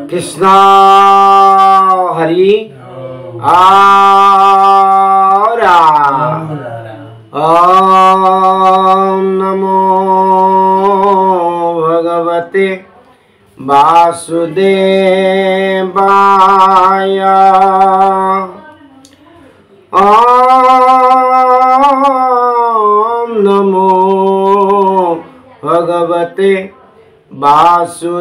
কৃষ্ণ হরি ওম নমো ভগবতে বাসুদেবায় ওম নমো ভগবতে বাসুদেবায়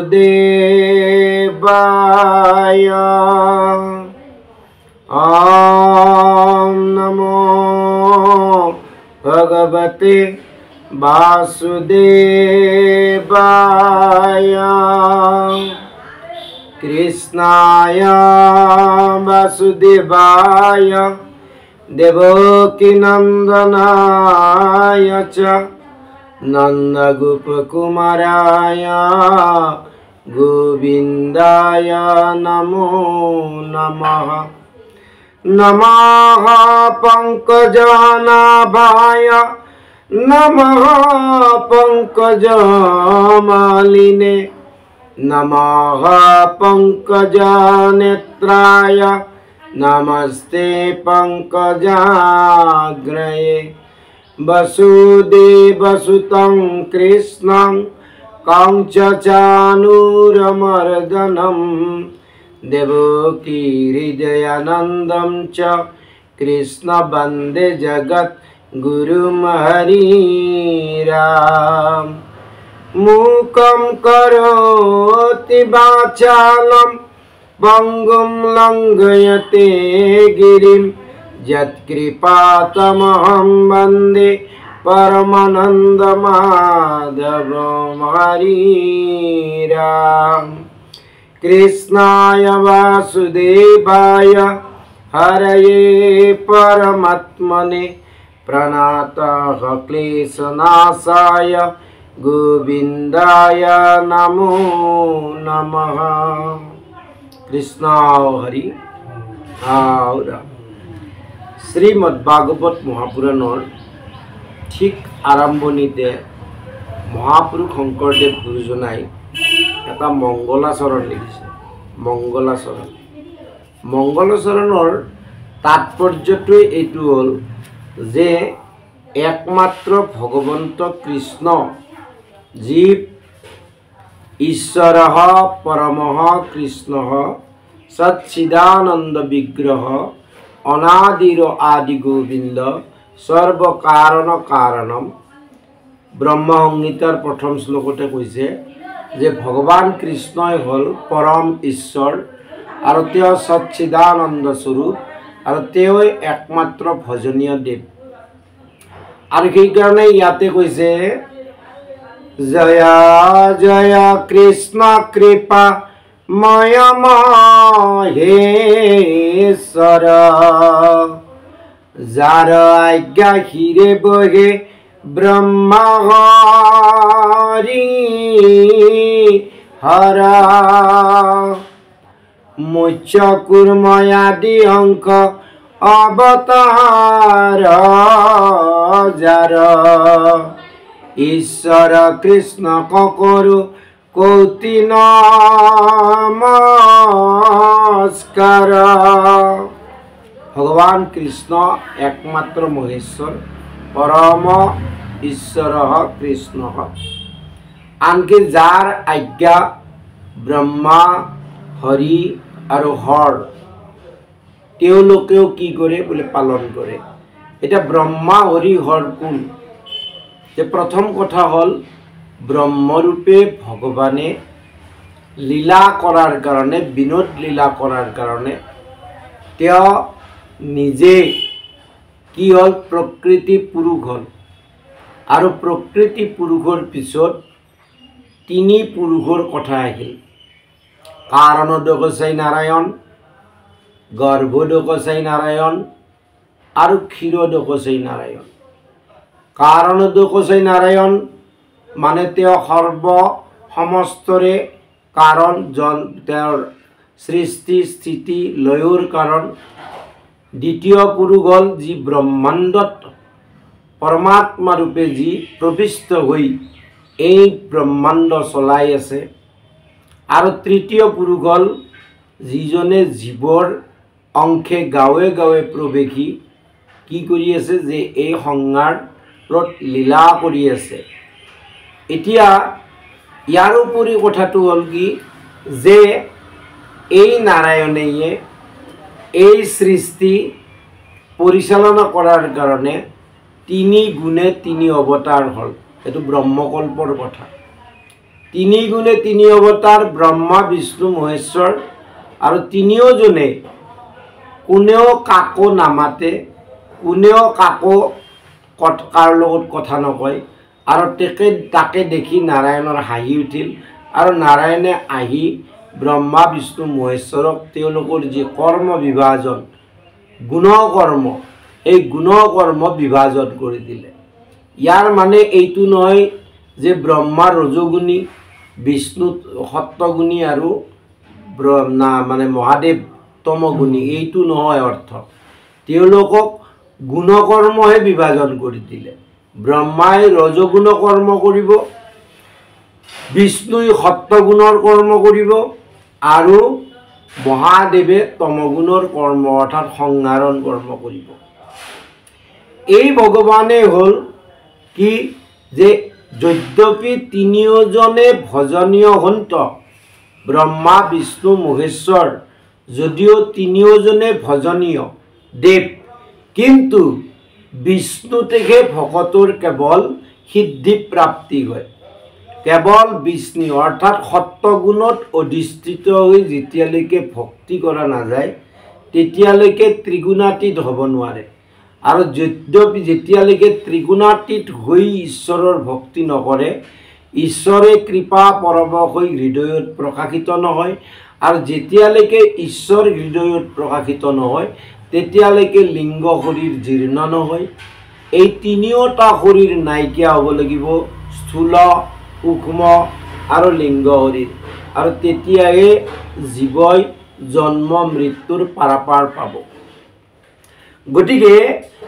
ওম নমো ভগবতে বাসুদেবায় কৃষ্ণায় বাসুদেবায় দেবকী নন্দনায় চ নন্দগোপকুমারায় গোবিন্দায় নমো নমঃ নমঃ পঙ্কজনাভায় নমঃ পঙ্কজমালিনে নমঃ পঙ্কজনেত্রায় নমস্তে পঙ্কজাগ্রয়ে वसुदेवसुतं कृष्णं कंसचाणूरमर्दनं देवकी हृदयानन्दं च कृष्ण वन्दे जगद्गुरुं हरिराम मूकं करोति वाचालं पङ्गुं लङ्घयते गिरिं यत्कृपातमहं वन्दे परमानन्दमाधवं हरिराम कृष्णाय वासुदेवाय हरये परमात्मने प्रणतः क्लेशनाशाय गोविन्दाय नमो नमः कृष्ण हरि राम শ্রীমদ্ভাগবত মহাপুৰাণৰ ঠিক আৰম্ভণিতে মহাপুৰুষ শংকৰদেৱ গুৰুজনাই এটা মংগলাচৰণ লিখিছে। মংগলাচৰণৰ তাৎপৰ্যটোৱে এইটো হ'ল যে একমাত্ৰ ভগৱন্ত কৃষ্ণ যি ঈশ্বৰঃ পৰমঃ কৃষ্ণঃ সচ্চিদানন্দ বিগ্ৰহ অনাদির আদি গোবিন্দ সর্বকারণ কারণম ব্রহ্মসংহিতার প্রথম শ্লোকতে কৈছে যে ভগবান কৃষ্ণই হল পরম ঈশ্বর আর তেওঁ সচ্চিদানন্দ স্বরূপ আর তেওঁই একমাত্র ভজনীয় দেব। আর সেই কারণে ইয়াতে কৈছে জয় জয় কৃষ্ণ কৃপা ময় মহেশ্বর যার আজ্ঞা হিরে বহে ব্রহ্মা হরি হর মুচ্চ কুর্ময়াদি অঙ্ক অবতার যার ঈশ্বর কৃষ্ণ করু কৌতি নমস্কার। ভগবান কৃষ্ণ একমাত্র মহেশ্বর পরম ঈশ্বর কৃষ্ণ আনকি যার আজ্ঞা ব্রহ্মা হরি আর হর তেওঁলোকেও কি করে বলে পালন করে। এটা ব্রহ্মা হরি হর কোন? যে প্রথম কথা হল ব্রহ্মরূপে ভগবানে লীলা করার কারণে বিনোদ লীলা করার কারণে তেওঁ নিজে কি হল প্রকৃতি পুরুষ হল আর প্রকৃতি পুরুষর পিছত তিনি পুরুষর কথা আহিল। কারণোদকসাই নারায়ণ, গর্ভোদকসাই নারায়ণ আর ক্ষীরোদকসাই নারায়ণ। কারণোদকসাই নারায়ণ মানে তেওঁ সর্ব সমস্তরে কারণ, তেওঁৰ সৃষ্টি স্থিতি লয়ৰ কাৰণ। দ্বিতীয় পুৰুষ হল যি ব্ৰহ্মাণ্ডত পৰমাত্মা ৰূপে যি প্ৰবিষ্ট হই এই ব্ৰহ্মাণ্ড চলাই আছে আৰু তৃতীয় পুৰুষ হ'ল যিজনে জীৱৰ অংশে গাঁৱে গাঁৱে প্ৰৱেশী কি কৰি আছে যে এই সংসাৰত লীলা কৰি আছে। এতিয়া ইয়াৰ উপৰি কথাটো হ'ল কি যে এই নাৰায়ণেয়ে এই সৃষ্টি পৰিচালনা কৰাৰ কাৰণে 3 গুণে 3 অৱতাৰ হ'ল। এইটো ব্ৰহ্মকল্পৰ কথা। 3 গুণে 3 অৱতাৰ ব্ৰহ্মা বিষ্ণু মহেশ্বৰ আৰু তিনিওজনে কোনেও কাকো নামাতে, কোনেও কাকো কাৰ লগত কথা নকয়। আৰু তাকে দেখি নাৰায়ণৰ হাঁহি উঠিল আৰু নাৰায়ণে আহি ব্ৰহ্মা বিষ্ণু মহেশ্বৰক তেওঁলোকৰ যি কৰ্ম বিভাজন গুণকৰ্ম এই গুণকৰ্ম বিভাজন কৰি দিলে। ইয়াৰ মানে এইটো নহয় যে ব্ৰহ্মা ৰজগুণী, বিষ্ণু সত্যগুণী আৰু মানে মহাদেৱ তমগুণী, এইটো নহয় অৰ্থ। তেওঁলোকক গুণকৰ্মহে বিভাজন কৰি দিলে। ব্ৰহ্মাই ৰজগুণ কৰ্ম কৰিব, বিষ্ণুই সত্যগুণৰ কৰ্ম কৰিব আৰু মহাদেৱে তমগুণৰ কৰ্ম অৰ্থাৎ সংহাৰণ কৰ্ম কৰিব। এই ভগৱানে হ'ল কি যে যদ্যপি তিনিওজনে ভজনীয় হন্ত, ব্ৰহ্মা বিষ্ণু মহেশ্বৰ যদিও তিনিওজনে ভজনীয় দেৱ, কিন্তু বিষ্ণুতেহে ভকতৰ কেৱল সিদ্ধি প্ৰাপ্তি হয়। কেৱল বিষ্ণু অৰ্থাৎ সত্যগুণত অধিষ্ঠিত হৈ যেতিয়ালৈকে ভক্তি কৰা নাযায় তেতিয়ালৈকে ত্ৰিগুণাতীত হ'ব নোৱাৰে। আৰু যদ্যপি যেতিয়ালৈকে ত্ৰিগুণাতীত হৈ ঈশ্বৰৰ ভক্তি নকৰে, ঈশ্বৰে কৃপা পৰৱশ হৈ হৃদয়ত প্ৰকাশিত নহয়। আৰু যেতিয়ালৈকে ঈশ্বৰ হৃদয়ত প্ৰকাশিত নহয় তেতিয়ালৈকে লিংগ শৰীৰ জীৰ্ণ নহয়। এই তিনিওটা শৰীৰ নাইকিয়া হ'ব লাগিব, স্থূল, সূক্ষ্ম আৰু লিংগ শৰীৰ, আৰু তেতিয়াহে জীৱই জন্ম মৃত্যুৰ পাৰাপাৰ পাব। গতিকে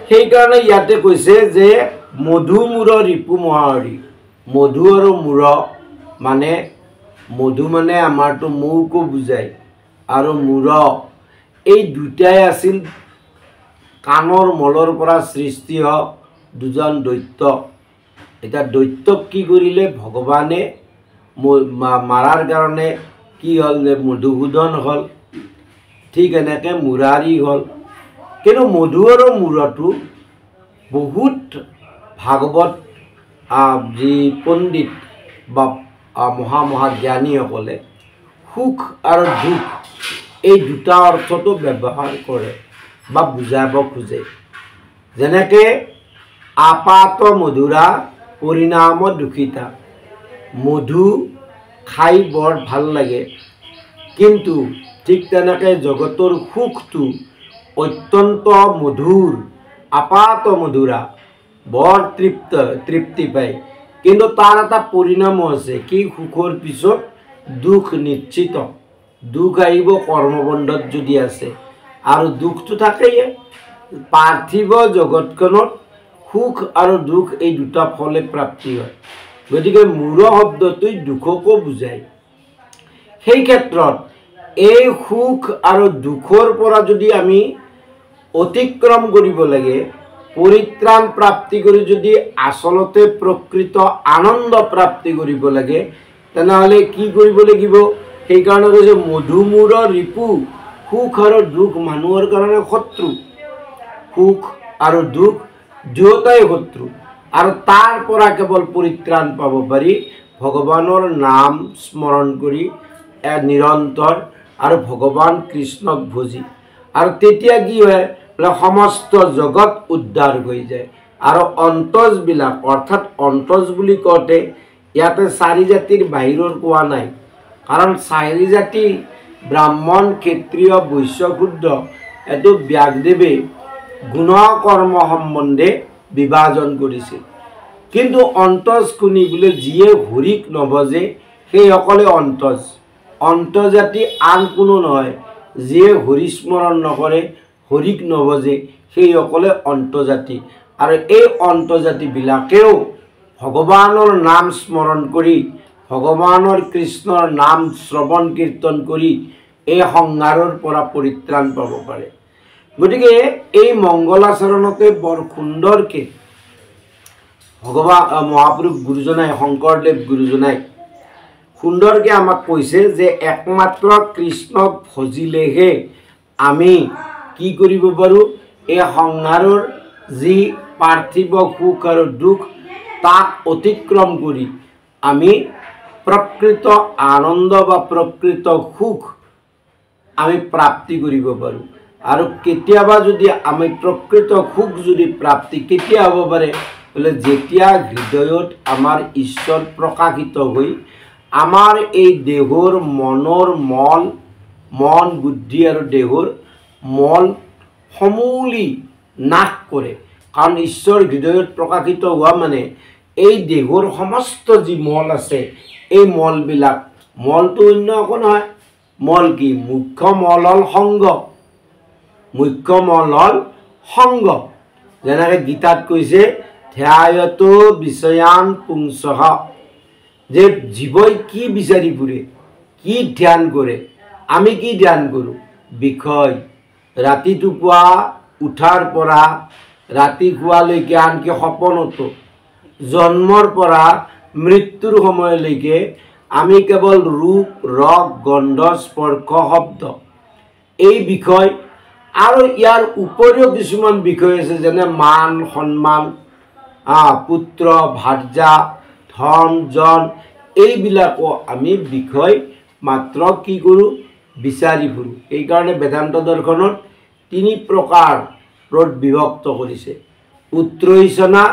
সেইকাৰণে ইয়াতে কৈছে যে মধু মূৰ ৰিপু মহাহৰি। মধু আৰু মূৰ মানে মধু মানে আমাৰতো মৌকো বুজায় আৰু মূৰ এই দুটাই আছিল কাণৰ মলৰ পৰা সৃষ্টি হোৱা দুজন দৈত্য। এতিয়া দৈত্যক কি কৰিলে ভগৱানে মাৰাৰ কাৰণে কি হ'ল যে মধুসূদন হ'ল, ঠিক এনেকৈ মুৰাৰী হ'ল। কিন্তু মধু আৰু মূৰটো বহুত ভাগৱত যি পণ্ডিত বা মহাজ্ঞানীসকলে সুখ আৰু দুখ এই দুটা অৰ্থটো ব্যৱহাৰ কৰে বা বুজাব খোজে। যেনেকৈ আপাত মধুৰা পৰিণাম দুখিতা, মধু খাই বৰ ভাল লাগে, কিন্তু ঠিক তেনেকৈ জগতৰ সুখটো অত্যন্ত মধুৰ, আপাত মধুৰা, বৰ তৃপ্তি পায়, কিন্তু তাৰ এটা পৰিণামো আছে কি সুখৰ পিছত দুখ নিশ্চিত। দুখ আহিব কৰ্মবন্ধত যদি আছে, আৰু দুখটো থাকেই। পাৰ্থিৱ জগতখনত সুখ আৰু দুখ এই দুটা ফলে প্ৰাপ্তি হয়। গতিকে মূৰ শব্দটোই দুখকো বুজায়। সেই ক্ষেত্ৰত এই সুখ আৰু দুখৰ পৰা যদি আমি অতিক্ৰম কৰিব লাগে, পৰিত্ৰাণ প্ৰাপ্তি কৰি যদি আচলতে প্ৰকৃত আনন্দ প্ৰাপ্তি কৰিব লাগে, তেনেহ'লে কি কৰিব লাগিব? সেইকাৰণে কৈছে মধুমূৰ ৰিপু। সুখ আৰু দুখ মানুহৰ কাৰণে শত্ৰু। সুখ আৰু দুখ দুয়োটাই শত্ৰু, আৰু তাৰ পৰা কেৱল পৰিত্ৰাণ পাব পাৰি ভগৱানৰ নাম স্মৰণ কৰি নিৰন্তৰ আৰু ভগৱান কৃষ্ণক ভজি। আৰু তেতিয়া কি হয় বোলে সমস্ত জগত উদ্ধাৰ হৈ যায়। আৰু অন্তজবিলাক অৰ্থাৎ অন্তজ বুলি কওঁতে ইয়াতে 4 জাতিৰ বাহিৰৰ কোৱা নাই, কাৰণ 4 জাতি ব্ৰাহ্মণ, ক্ষত্ৰিয়, বৈশ্য, শূদ্ৰ এইটো ব্যাসদেৱে গুণকৰ্ম সম্বন্ধে বিভাজন কৰিছিল। কিন্তু অন্তজ কোনি বোলে যিয়ে হৰিক নভজে সেইসকলে অন্তজ। অন্তজাতি আন কোনো নহয়, যিয়ে হৰি স্মৰণ নকৰে, হৰিক নভজে সেইসকলে অন্তজাতি। আৰু এই অন্তজাতিবিলাকেও ভগৱানৰ নাম স্মৰণ কৰি ভগৱানৰ কৃষ্ণৰ নাম শ্ৰৱণ কীৰ্তন কৰি এই সংসাৰৰ পৰা পৰিত্ৰাণ পাব পাৰে। গতিকে এই মংগলাচৰণতে বৰ সুন্দৰকৈ ভগৱান মহাপুৰুষ গুৰুজনাই শংকৰদেৱ গুৰুজনাই সুন্দৰকৈ আমাক কৈছে যে একমাত্ৰ কৃষ্ণক ভজিলেহে আমি কি কৰিব পাৰোঁ, এই সংসাৰৰ যি পাৰ্থিৱ সুখ আৰু দুখ তাক অতিক্ৰম কৰি আমি প্ৰকৃত আনন্দ বা প্ৰকৃত সুখ আমি প্ৰাপ্তি কৰিব পাৰোঁ। আৰু কেতিয়াবা যদি আমি প্ৰকৃত সুখ যদি প্ৰাপ্তি কেতিয়া হ'ব পাৰে বোলে, যেতিয়া হৃদয়ত আমাৰ ঈশ্বৰ প্ৰকাশিত হৈ আমাৰ এই দেহৰ মনৰ মন বুদ্ধি আৰু দেহৰ মল সমূলি নাশ কৰে। কাৰণ ঈশ্বৰ হৃদয়ত প্ৰকাশিত হোৱা মানে এই দেহৰ সমস্ত যি মল আছে এই মলবিলাক, মলটো অন্য একো নহয়, মল কি? মুখ্য মল হ'ল সংগ। মুখ্য মল হ'ল সংগ। যেনেকৈ গীতাত কৈছে ধ্যায়তো বিষয়ান পুংসঃ, যে জীৱই কি বিচাৰি ফুৰে, কি ধ্যান কৰে। আমি কি ধ্যান কৰোঁ? বিষয়। ৰাতিপুৱা উঠাৰ পৰা ৰাতি শোৱালৈকে, আনকি সপোনতো, জন্মৰ পৰা মৃত্যুৰ সময়লৈকে আমি কেৱল ৰূপ ৰস গন্ধ স্পৰ্শ শব্দ এই বিষয় আৰু ইয়াৰ উপৰিও কিছুমান বিষয় আছে, যেনে মান সন্মান, পুত্ৰ ভাৰ্যা, ধন জন, এইবিলাকো আমি বিষয় মাত্ৰ কি কৰোঁ? বিচাৰি ফুৰোঁ। এইকাৰণে বেদান্ত দৰ্শনত 3 প্ৰকাৰত বিভক্ত কৰিছে। পুত্ৰইচনা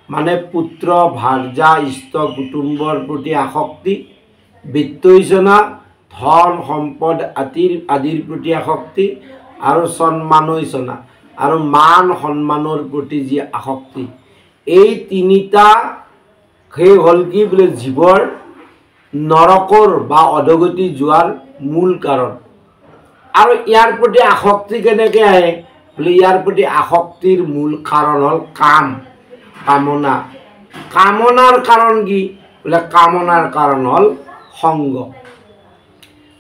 মানে পুত্ৰ ভাৰ্যা ইষ্ট কুটুম্বৰ প্ৰতি আসক্তি, বিত্তইচনা ধন সম্পদ আদিৰ প্ৰতি আসক্তি, আৰু সন্মানইচনা আৰু মান সন্মানৰ প্ৰতি যি আসক্তি। এই 3টা সেই হ'ল কি বোলে জীৱৰ নৰকৰ বা অধগতি যোৱাৰ মূল কাৰণ। আৰু ইয়াৰ প্ৰতি আসক্তি কেনেকৈ আহে বোলে, ইয়াৰ প্ৰতি আসক্তিৰ মূল কাৰণ হ'ল কাম, কামনা। কামনাৰ কাৰণ কি বোলে, কামনাৰ কাৰণ হ'ল সংগ।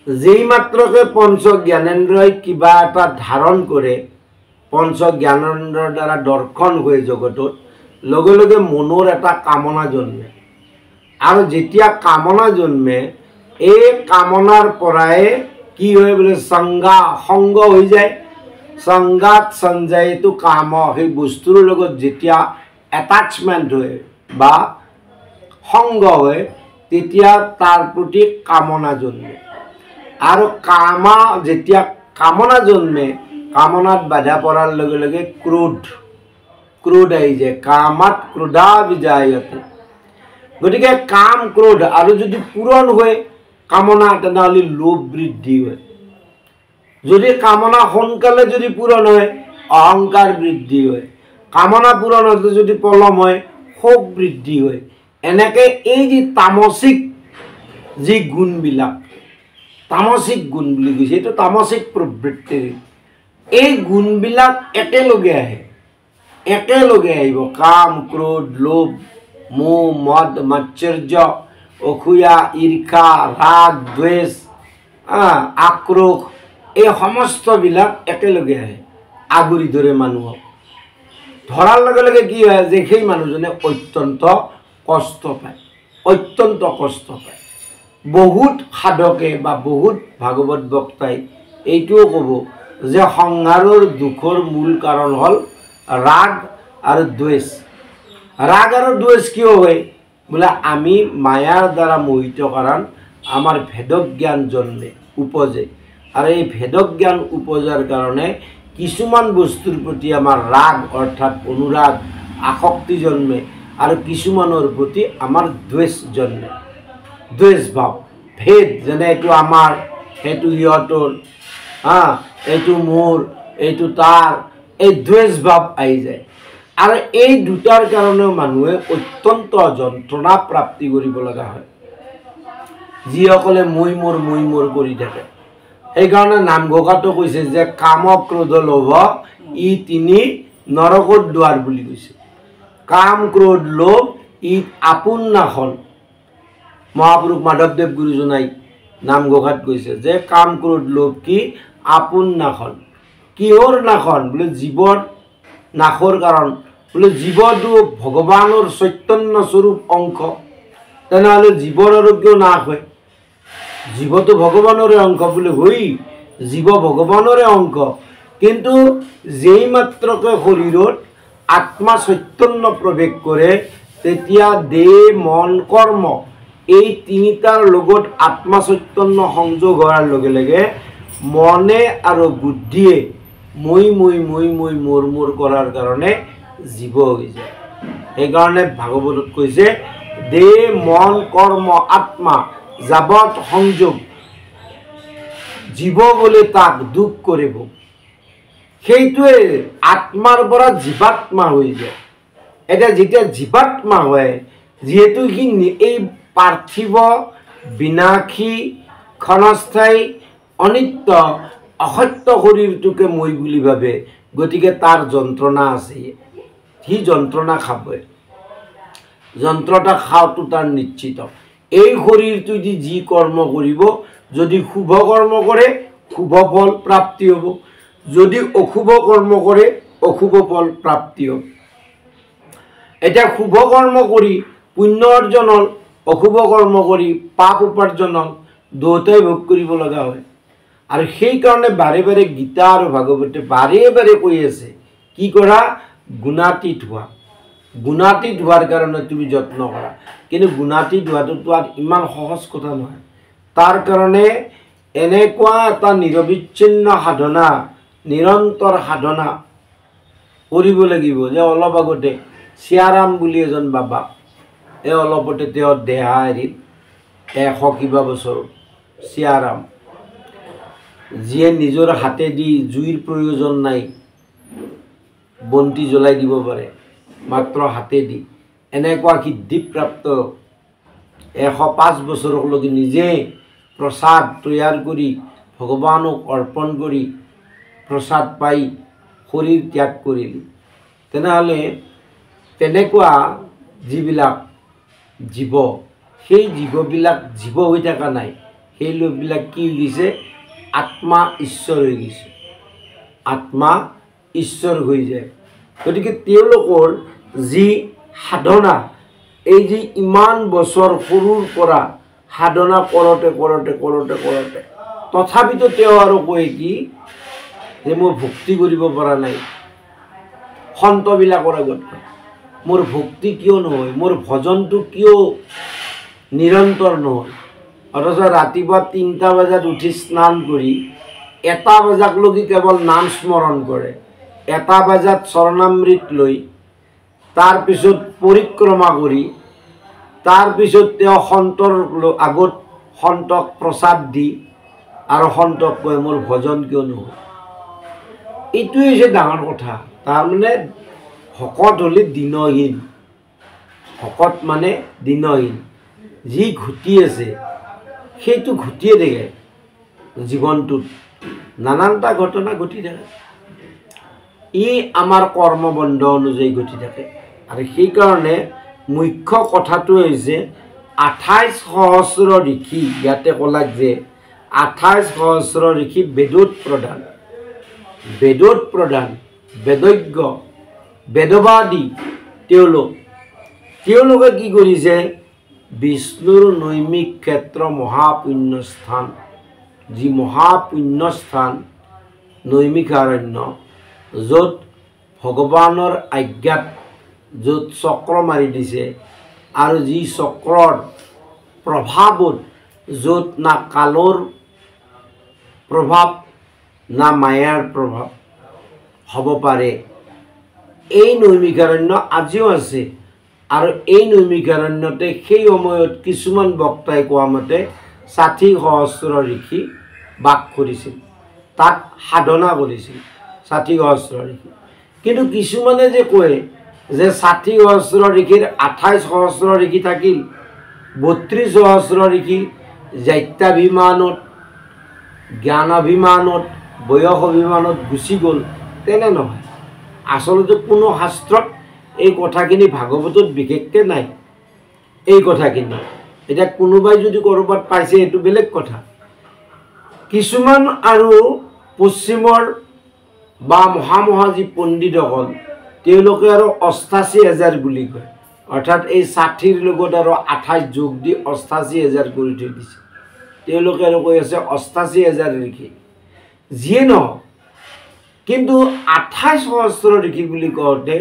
যেই মাত্ৰকে পঞ্চ জ্ঞানেন্দ্ৰই কিবা এটা ধাৰণ কৰে, পঞ্চ জ্ঞানেন্দ্ৰৰ দ্বাৰা দৰ্শন হৈ জগতত, লগে লগে মনৰ এটা কামনা জন্মে। আৰু যেতিয়া কামনা জন্মে, এই কামনাৰ পৰাই কি হয় বোলে, সংগ হৈ যায়। সংগাত সঞ্জায়তো কাম, সেই বস্তুৰ লগত যেতিয়া এটাচমেণ্ট হয় বা সংগ হয়, তেতিয়া তাৰ প্ৰতি কামনা জন্মে। আৰু যেতিয়া কামনা জন্মে, কামনাত বাধা পৰাৰ লগে লগে ক্ৰোধ আহি যায়। কামাত ক্ৰোধা বিজায়তে। গতিকে কাম ক্ৰোধ আৰু যদি পূৰণ হয় কামনা, তেনেহ'লে লোভ বৃদ্ধি হয়। যদি কামনা সোনকালে যদি পূৰণ হয় অহংকাৰ বৃদ্ধি হয়। কামনা পূৰণ হওঁতে যদি পলম হয় শোক বৃদ্ধি হয়। এনেকৈ এই যি তামসিক যি গুণবিলাক, তামসিক গুণ বুলি কৈছে, এইটো তামসিক প্ৰবৃত্তিৰ, এই গুণবিলাক একেলগে আহে, একেলগে আহিব। কাম ক্ৰোধ লোভ মোহ মদ মাৎসৰ্য অসূয়া ঈৰ্ষা ৰাগ দ্বেষ আক্ৰোশ, এই সমস্তবিলাক একেলগে আহে, আগুৰি ধৰে মানুহক। ধৰাৰ লগে লগে কি হয় যে সেই মানুহজনে অত্যন্ত কষ্ট পায়, অত্যন্ত কষ্ট পায়। বহুত সাধকে বা বহুত ভাগৱত বক্তাই এইটোও ক'ব যে সংসাৰৰ দুখৰ মূল কাৰণ হ'ল ৰাগ আৰু দ্বেষ। ৰাগ আৰু দ্বেষ কিয় হয় বোলে, আমি মায়াৰ দ্বাৰা মোহিত কাৰণ আমাৰ ভেদজ্ঞান জন্মে উপজে। আৰু এই ভেদজ্ঞান উপজাৰ কাৰণে কিছুমান বস্তুৰ প্ৰতি আমাৰ ৰাগ অৰ্থাৎ অনুৰাগ আসক্তি জন্মে, আৰু কিছুমানৰ প্ৰতি আমাৰ দ্বেষ জন্মে, দ্বেষ ভাৱ ভেদ। যেনে এইটো আমাৰ, সেইটো সিহঁতৰ, এইটো মোৰ, এইটো তাৰ, এই দ্বেষ ভাৱ আহি যায়। আৰু এই দুটাৰ কাৰণেও মানুহে অত্যন্ত যন্ত্ৰণা প্ৰাপ্তি কৰিব লগা হয়, যিসকলে মই মোৰ কৰি থাকে। সেইকাৰণে নামঘোষাটো কৈছে যে কাম ক্ৰোধ লোভ ই 3 নৰকৰ দুৱাৰ বুলি কৈছে। কাম ক্ৰোধ লোভ ই আপোন নাখন, মহাপুৰুষ মাধৱদেৱ গুৰুজনাই নামঘোষাত কৈছে যে কাম ক্ৰোধ লোভ কি আপোন নাশন। কিহৰ নাশন বোলে জীৱৰ নাশৰ কাৰণ বোলে জীৱটো ভগৱানৰ চৈতন্য স্বৰূপ অংশ, তেনেহ'লে জীৱৰ আৰু কিয় নাশ হয়? জীৱটো ভগৱানৰে অংশ বোলে হৈ জীৱ ভগৱানৰে অংশ, কিন্তু যেই মাত্ৰকে শৰীৰত আত্মা চৈতন্য প্ৰৱেশ কৰে তেতিয়া দেহ মন কৰ্ম এই তিনিটাৰ লগত আত্মা চৈতন্য সংযোগ হোৱাৰ লগে লগে মনে আৰু বুদ্ধিয়ে মই মই মই মই মোৰ মোৰ কৰাৰ কাৰণে জীৱ হৈ যায়। সেইকাৰণে ভাগৱতত কৈছে দেহ মন কৰ্ম আত্মা যাৱত সংযোগ জীৱ বোলে তাক দুখ কৰিব। সেইটোৱে আত্মাৰ পৰা জীৱাত্মা হৈ যায়। এতিয়া যেতিয়া জীৱাত্মা হয়, যিহেতু সি এই পাৰ্থিৱ বিনাশী ক্ষণস্থায়ী অনিত্য অসত্য শৰীৰটোকে মই বুলি ভাবে, গতিকে তাৰ যন্ত্ৰণা আছে, সি যন্ত্ৰণা খাবই, যন্ত্ৰণা খাওঁটো তাৰ নিশ্চিত। এই শৰীৰটো দি যি কৰ্ম কৰিব, যদি শুভ কৰ্ম কৰে শুভ ফল প্ৰাপ্তি হ'ব, যদি অশুভ কৰ্ম কৰে অশুভ ফল প্ৰাপ্তি হ'ব। এতিয়া শুভ কৰ্ম কৰি পুণ্য অৰ্জন হ'ল, অশুভ কৰ্ম কৰি পাপ উপাৰ্জন হ'ল, দুয়োটাই ভোগ কৰিব লগা হয়। আৰু সেইকাৰণে বাৰে বাৰে গীতা আৰু ভাগৱতে বাৰে বাৰে কৈ আছে কি কৰা? গুণাতীত হোৱা। গুণাতীত হোৱাৰ কাৰণে তুমি যত্ন কৰা, কিন্তু গুণাতীত হোৱাটোতো আৰু ইমান সহজ কথা নহয়। তাৰ কাৰণে এনেকুৱা এটা নিৰবিচ্ছিন্ন সাধনা, নিৰন্তৰ সাধনা কৰিব লাগিব। যে অলপ আগতে চিয়াৰাম বুলি এজন বাবা, এই অলপতে তেওঁ দেহা এৰিল 100 কিবা বছৰ। চিয়াৰাম, যিয়ে নিজৰ হাতেদি জুইৰ প্ৰয়োজন নাই, বন্তি জ্বলাই দিব পাৰে মাত্ৰ হাতেদি, এনেকুৱা সিদ্ধিপ্ৰাপ্ত 105 বছৰলৈকে নিজে প্ৰসাদ তৈয়াৰ কৰি ভগৱানক অৰ্পণ কৰি প্ৰসাদ পাই শৰীৰ ত্যাগ কৰিল। তেনেহ'লে তেনেকুৱা যিবিলাক জীৱ, সেই জীৱবিলাক জীৱ হৈ থকা নাই, সেই লোকবিলাক কি হৈ গৈছে? আত্মা ঈশ্বৰ হৈ গৈছে, আত্মা ঈশ্বৰ হৈ যায়। গতিকে তেওঁলোকৰ যি সাধনা, এই যে ইমান বছৰ সৰুৰ পৰা সাধনা কৰোঁতে কৰোঁতে কৰোঁতে কৰোঁতে তথাপিতো তেওঁ আৰু কয় কি যে মই ভক্তি কৰিব পৰা নাই। সন্তবিলাকৰ আগত কয় মোৰ ভক্তি কিয় নহয়, মোৰ ভজনটো কিয় নিৰন্তৰ নহয়। অথচ ৰাতিপুৱা 3টা বজাত উঠি স্নান কৰি 1টা বজালৈকে কেৱল নাম স্মৰণ কৰে, 1টা বজাত চৰণামৃত লৈ তাৰপিছত পৰিক্ৰমা কৰি তাৰপিছত তেওঁ সন্তৰ আগত সন্তক প্ৰসাদ দি আৰু সন্তক কয় মোৰ ভজন কিয় নহয়। এইটোৱে হৈছে ডাঙৰ কথা। তাৰমানে ভকত হ'লে দিনহীন, ভকত মানে দিনহীন, যি ঘটি আছে সেইটো ঘটিয়ে থাকে জীৱনটোত, নানানটা ঘটনা ঘটি থাকে, ই আমাৰ কৰ্মবন্ধ অনুযায়ী ঘটি থাকে। আৰু সেইকাৰণে মুখ্য কথাটো হৈছে 28 সহস্ৰ ঋষি, ইয়াতে ক'লাক যে 28 সহস্ৰ ঋষি বেদত প্ৰধান, বেদত প্ৰধান, বেদজ্ঞ, বেদবাদী। তেওঁলোকে কি কৰিছে? বিষ্ণুৰ নৈমিক ক্ষেত্ৰ মহাপুণ্যস্থান, যি মহাপুণ্যস্থান নৈমিষাৰণ্য, য'ত ভগৱানৰ আজ্ঞাত য'ত চক্ৰ মাৰি দিছে, আৰু যি চক্ৰৰ প্ৰভাৱত য'ত না কালৰ প্ৰভাৱ না মায়াৰ প্ৰভাৱ হ'ব পাৰে, এই নৈমিষাৰণ্য আজিও আছে। আৰু এই নৈমিষাৰণ্যতে সেই সময়ত কিছুমান বক্তাই কোৱা মতে 60 সহস্ৰ ঋষি বাস কৰিছিল, তাত সাধনা কৰিছিল 60 সহস্ৰ ঋষি। কিন্তু কিছুমানে যে কয় যে 60 সহস্ৰ ঋষিৰ 28 সহস্ৰ ঋষি থাকিল, 32 সহস্ৰ ঋষি জাত্যাভিমানত, জ্ঞানাভিমানত, বয়স অভিমানত গুচি গ'ল, তেনে নহয়। আচলতে কোনো শাস্ত্ৰত এই কথাখিনি, ভাগৱতত বিশেষকৈ নাই এই কথাখিনি। এতিয়া কোনোবাই যদি ক'ৰবাত পাইছে এইটো বেলেগ কথা। কিছুমান আৰু পশ্চিমৰ বা মহা যি পণ্ডিতসকল তেওঁলোকে আৰু ৮৮,০০০ বুলি কয়, অৰ্থাৎ এই ৬০ৰ লগত আৰু ২৮ যোগ দি ৮৮,০০০ কৰি থৈ দিছে। তেওঁলোকে আৰু কৈ আছে ৮৮,০০০ ঋষি। যিয়ে নহওক, কিন্তু ২৮ সহস্ৰ ঋষি বুলি কওঁতে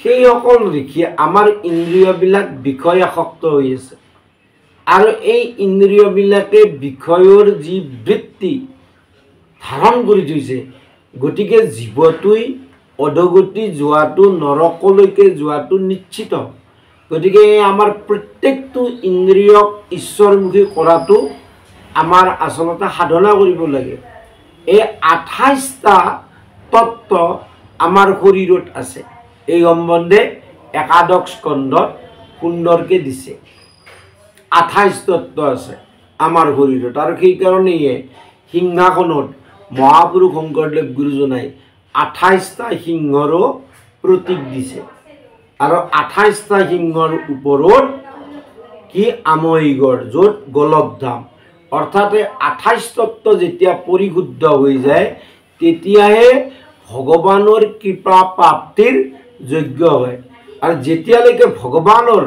সেইসকল ঋষি আমাৰ ইন্দ্ৰিয়বিলাক বিষয়াসক্ত হৈ আছে, আৰু এই ইন্দ্ৰিয়বিলাকে বিষয়ৰ যি বৃত্তি ধাৰণ কৰি থৈছে, গতিকে জীৱটোই অধোগতি যোৱাটো, নৰকলৈকে যোৱাটো নিশ্চিত। গতিকে আমাৰ প্ৰত্যেকটো ইন্দ্ৰিয়ক ঈশ্বৰমুখী কৰাটো আমাৰ আচলতে সাধনা কৰিব লাগে। এই ২৮টা তত্ত্ব আমাৰ শৰীৰত আছে। এই সম্বন্ধে একাদশ স্কন্ধত সুন্দৰকৈ দিছে। ২৮ তত্ত্ব আছে আমাৰ শৰীৰত, আৰু সেইকাৰণেয়ে সিংহাসনত মহাপুৰুষ শংকৰদেৱ গুৰুজনাই ২৮টা সিংহৰো প্ৰতীক দিছে, আৰু ২৮টা সিংহৰ ওপৰত কি আমহিগড়, য'ত গোলকধাম, অৰ্থাৎ ২৮ তত্ত্ব যেতিয়া পৰিশুদ্ধ হৈ যায় তেতিয়াহে ভগৱানৰ কৃপা প্ৰাপ্তিৰ যোগ্য হয়। আৰু যেতিয়ালৈকে ভগৱানৰ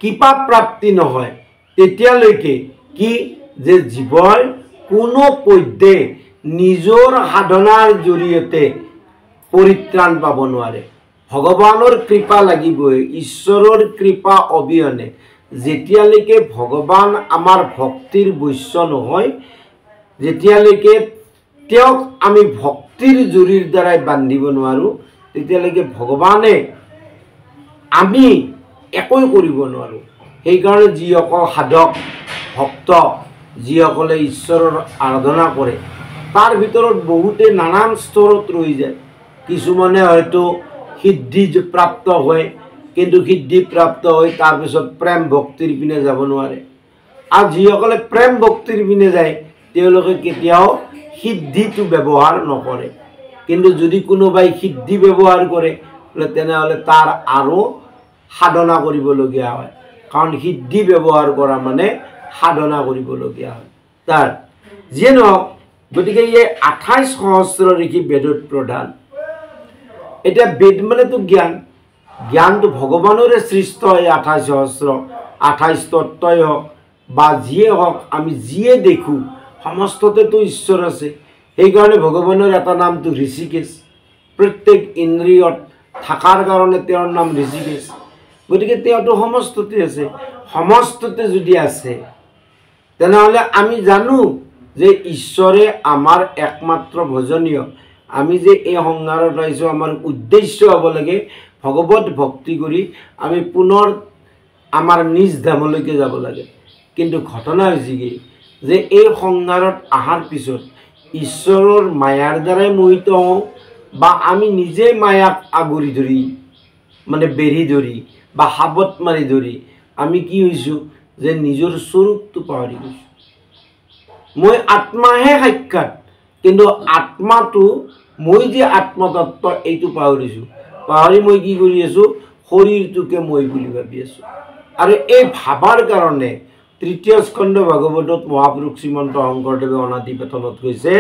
কৃপা প্ৰাপ্তি নহয় তেতিয়ালৈকে কি যে জীৱই কোনো পধ্যে নিজৰ সাধনাৰ জৰিয়তে পৰিত্ৰাণ পাব নোৱাৰে। ভগৱানৰ কৃপা লাগিবই। ঈশ্বৰৰ কৃপা অবিহনে যেতিয়ালৈকে ভগৱান আমাৰ ভক্তিৰ বৈশ্য নহয়, যেতিয়ালৈকে তেওঁক আমি ভক্তিৰ জৰিৰ দ্বাৰাই বান্ধিব নোৱাৰোঁ, তেতিয়ালৈকে ভগৱানে আমি একোই কৰিব নোৱাৰোঁ। সেইকাৰণে যিসকল সাধক ভক্ত, যিসকলে ঈশ্বৰৰ আৰাধনা কৰে, তাৰ ভিতৰত বহুতে নানান স্তৰত ৰৈ যায়। কিছুমানে হয়তো সিদ্ধি প্ৰাপ্ত হয়, কিন্তু সিদ্ধি প্ৰাপ্ত হৈ তাৰপিছত প্ৰেম ভক্তিৰ পিনে যাব নোৱাৰে। আৰু যিসকলে প্ৰেম ভক্তিৰ পিনে যায় তেওঁলোকে কেতিয়াও সিদ্ধিটো ব্যৱহাৰ নকৰে। কিন্তু যদি কোনোবাই সিদ্ধি ব্যৱহাৰ কৰে তেনেহ'লে তাৰ আৰু সাধনা কৰিবলগীয়া হয়, কাৰণ সিদ্ধি ব্যৱহাৰ কৰা মানে সাধনা কৰিবলগীয়া হয় তাৰ। যিয়ে নহওক, গতিকে এই ২৮ সহস্ৰ ঋষি বেদত প্ৰধান। এতিয়া বেদ মানেতো জ্ঞান, জ্ঞানটো ভগৱানৰে সৃষ্ট। এই ২৮ সহস্ৰ ২৮ তত্ত্বই হওক বা যিয়ে হওক, আমি যিয়ে দেখোঁ সমস্ততেতো ঈশ্বৰ আছে। সেইকাৰণে ভগৱানৰ এটা নামটো ঋষিকেশ। প্ৰত্যেক ইন্দ্ৰিয়ত থকাৰ কাৰণে তেওঁৰ নাম ঋষিকেশ। গতিকে তেওঁতো সমস্ততে আছে। সমস্ততে যদি আছে তেনেহ'লে আমি জানো যে ঈশ্বৰে আমাৰ একমাত্ৰ ভজনীয়। আমি যে এই সংসাৰত আহিছোঁ, আমাৰ উদ্দেশ্য হ'ব লাগে ভগৱত ভক্তি কৰি আমি পুনৰ আমাৰ নিজ ধামলৈকে যাব লাগে। কিন্তু ঘটনা হৈছে কি যে এই সংসাৰত অহাৰ পিছত ঈশ্বৰৰ মায়াৰ দ্বাৰাই মোহিত হওঁ, বা আমি নিজে মায়াক আগুৰি ধৰি মানে বেৰি ধৰি বা সাবত মাৰি ধৰি আমি কি হৈছোঁ যে নিজৰ স্বৰূপটো পাহৰি গৈছোঁ। মই আত্মাহে সাক্ষাৎ, কিন্তু আত্মাটো মই যে আত্মতত্ত্ব এইটো পাহৰিছোঁ। পাহৰি মই কি কৰি আছোঁ, শৰীৰটোকে মই বুলি ভাবি আছোঁ। আৰু এই ভাবাৰ কাৰণে তৃতীয় স্কন্ধ ভাগৱতত মহাপুৰুষ শ্ৰীমন্ত শংকৰদেৱে অনাদি পেতনত কৈছে,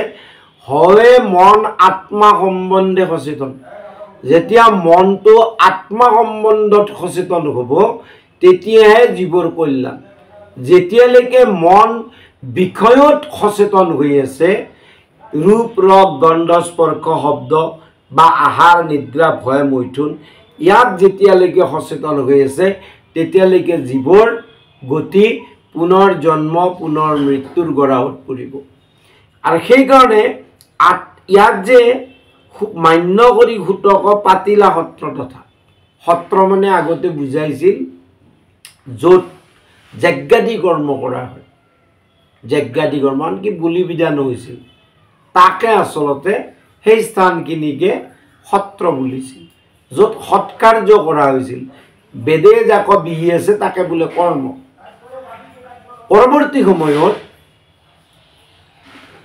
হয় মন আত্মা সম্বন্ধে সচেতন। যেতিয়া মনটো আত্মা সম্বন্ধত সচেতন হ'ব তেতিয়াহে জীৱৰ কল্যাণ। যেতিয়ালৈকে মন বিষয়ত সচেতন হৈ আছে, ৰূপ ৰস গন্ধ স্পৰ্শ শব্দ বা আহাৰ নিদ্ৰা ভয় মৈথুন, ইয়াত যেতিয়ালৈকে সচেতন হৈ আছে তেতিয়ালৈকে জীৱৰ গতি পুনৰ জন্ম পুনৰ মৃত্যুৰ গৰাহত পৰিব। আৰু সেইকাৰণে ইয়াত যে মান্য কৰি সূতক পাতিলা সত্ৰ তথা সত্ৰ মানে আগতে বুজাইছিল য'ত যজ্ঞাদি কৰ্ম কৰা হয়, যজ্ঞাদি কৰ্ম আনকি বলি বিধান হৈছিল, তাকে আচলতে সেই স্থানখিনিকে সত্ৰ বুলিছিল, য'ত সৎকাৰ্য কৰা হৈছিল। বেদে যাক বিহি আছে তাকে বোলে কৰ্ম। পৰৱৰ্তী সময়ত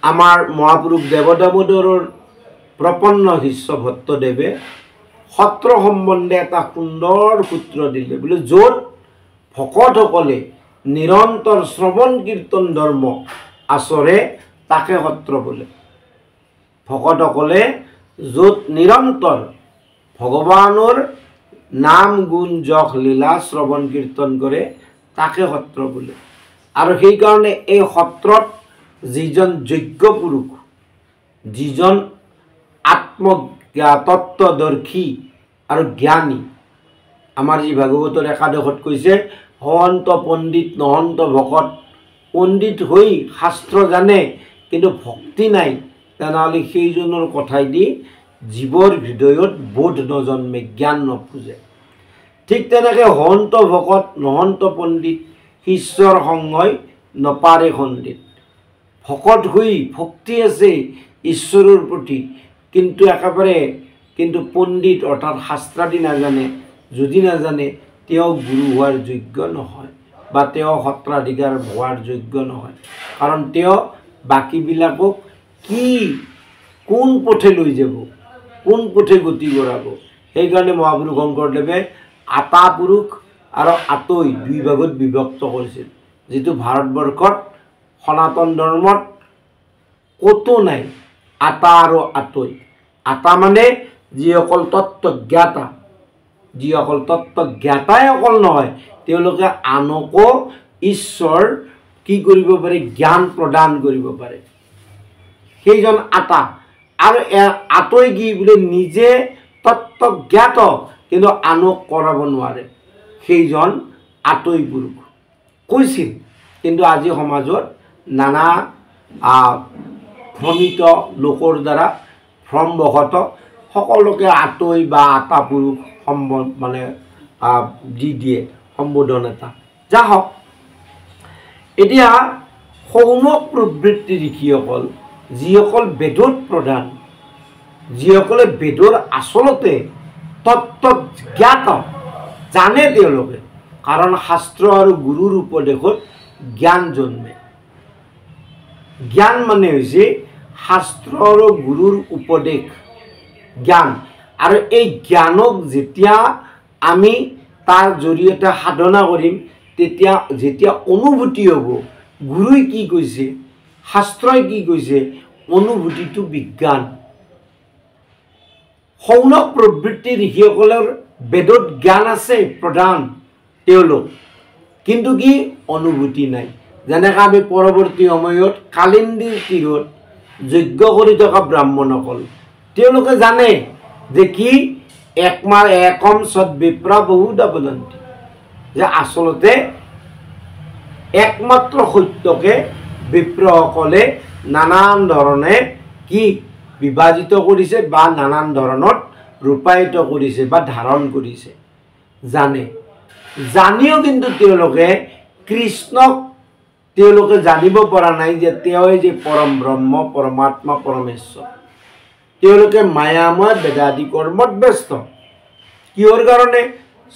আমাৰ মহাপুৰুষ দেৱ দামোদৰৰ প্ৰপন্ন শিষ্য ভট্টদেৱে সত্ৰ সম্বন্ধে এটা সুন্দৰ সূত্ৰ দিলে বোলে য'ত ভকতসকলে নিৰন্তৰ শ্ৰৱণ কীৰ্তন ধৰ্ম আচৰে তাকে সত্ৰ বোলে। ভকতসকলে য'ত নিৰন্তৰ ভগৱানৰ নাম গুণ যশ লীলা শ্ৰৱণ কীৰ্তন কৰে তাকে সত্ৰ বোলে। আৰু সেইকাৰণে এই সত্ৰত যিজন যোগ্য পুৰুষ, যিজন তত্ত্বদৰ্শী আৰু জ্ঞানী, আমাৰ যি ভাগৱতৰ একাদশত কৈছে সহন্ত পণ্ডিত নহন্ত ভকত, পণ্ডিত হৈ শাস্ত্ৰ জানে কিন্তু ভক্তি নাই, তেনেহ'লে সেইজনৰ কথাই দি জীৱৰ হৃদয়ত বোধ নজন্মে, জ্ঞান নপূজে। ঠিক তেনেকৈ সহন্ত ভকত নহন্ত পণ্ডিত ঈশ্বৰ সংগই নপাৰে খণ্ডিত। ভকত হৈ ভক্তি আছে ঈশ্বৰৰ প্ৰতি, কিন্তু একেবাৰে পণ্ডিত অৰ্থাৎ শাস্ত্ৰাদি নাজানে, যদি নাজানে তেওঁ গুৰু হোৱাৰ যোগ্য নহয় বা তেওঁ সত্ৰাধিকাৰ হোৱাৰ যোগ্য নহয়। কাৰণ তেওঁ বাকীবিলাকক কোন পথে লৈ যাব, কোন পথে গতি কৰাব। সেইকাৰণে মহাপুৰুষ শংকৰদেৱে আতা পুৰুষ আৰু আতৈ দুই ভাগত বিভক্ত কৰিছিল, যিটো ভাৰতবৰ্ষত সনাতন ধৰ্মত ক'তো নাই। আতা আৰু আতৈ। আতা মানে যিসকল তত্ত্বজ্ঞাতা, যিসকল তত্ত্বজ্ঞাতাই অকল নহয়, তেওঁলোকে আনকো ঈশ্বৰ কি কৰিব পাৰে, জ্ঞান প্ৰদান কৰিব পাৰে, সেইজন আতা। আৰু আতৈ কি বোলে নিজে তত্ত্বজ্ঞাত কিন্তু আনক কৰাব নোৱাৰে, সেইজন আতৈ পুৰুষ কৈছিল। কিন্তু আজি সমাজত নানা ভ্ৰমিত লোকৰ দ্বাৰা ভ্ৰমবশত সকলোকে আতৈ বা আতা পুৰুষ দি দিয়ে সম্বোধন এটা। যা হওক, এতিয়া সৌনক প্ৰবৃত্তি ঋষিসকল, যিসকল বেদত প্ৰধান, যিসকলে বেদৰ আচলতে তত্ত্বজ্ঞাত জানে তেওঁলোকে, কাৰণ শাস্ত্ৰ আৰু গুৰুৰ উপদেশত জ্ঞান জন্মে। জ্ঞান মানে হৈছে শাস্ত্ৰ আৰু গুৰুৰ উপদেশ, জ্ঞান। আৰু এই জ্ঞানক যেতিয়া আমি তাৰ জৰিয়তে সাধনা কৰিম, তেতিয়া যেতিয়া অনুভূতি হ'ব, গুৰুই কি কৈছে, শাস্ত্ৰই কি কৈছে, অনুভূতিটো বিজ্ঞান। সৌনক প্ৰবৃত্তি ঋষিসকলৰ বেদত জ্ঞান আছে প্ৰধান তেওঁলোক, কিন্তু কি অনুভূতি নাই। যেনেকৈ আমি পৰৱৰ্তী সময়ত কালিন্দীৰ তীৰত যজ্ঞ কৰি থকা ব্ৰাহ্মণসকল, তেওঁলোকে জানে যে কি একম সৎ বিপ্ৰা বহুধা বদন্তি, যে আচলতে একমাত্ৰ সত্যকে বিপ্ৰসকলে নানান ধৰণে কি বিভাজিত কৰিছে বা নানান ধৰণত ৰূপায়িত কৰিছে বা ধাৰণ কৰিছে, জানে। জানিও কিন্তু তেওঁলোকে কৃষ্ণক তেওঁলোকে জানিব পৰা নাই যে তেওঁই যে পৰম ব্ৰহ্ম, পৰমাত্মা, পৰমেশ্বৰ। তেওঁলোকে মায়াময় বেদাদি কৰ্মত ব্যস্ত। কিহৰ কাৰণে?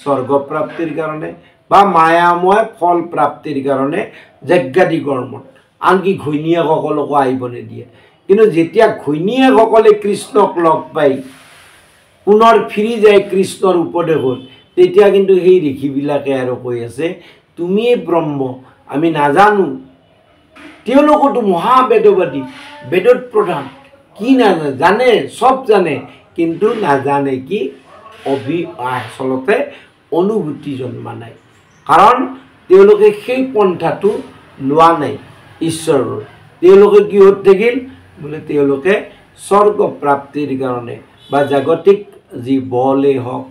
স্বৰ্গপ্ৰাপ্তিৰ কাৰণে বা মায়াময় ফল প্ৰাপ্তিৰ কাৰণে যজ্ঞাদি কৰ্মত। আনকি ঘৈণীয়েকসকলকো আহিব নিদিয়ে। কিন্তু যেতিয়া ঘৈণীয়েকসকলে কৃষ্ণক লগ পাই পুনৰ ফিৰি যায় কৃষ্ণৰ উপদেশত, তেতিয়া কিন্তু সেই ঋষিবিলাকে আৰু কৈ আছে তুমিয়ে ব্ৰহ্ম, আমি নাজানো। তেওঁলোকতো মহাবেদবাদী, বেদত প্ৰধান, কি নাজানে? জানে, চব জানে, কিন্তু নাজানে কি আচলতে অনুভূতি জন্মা নাই। কাৰণ তেওঁলোকে সেই পন্থাটো লোৱা নাই ঈশ্বৰৰ। তেওঁলোকে কিহত থাকিল বোলে, তেওঁলোকে স্বৰ্গ প্ৰাপ্তিৰ কাৰণে বা জাগতিক যি বলেই হওক,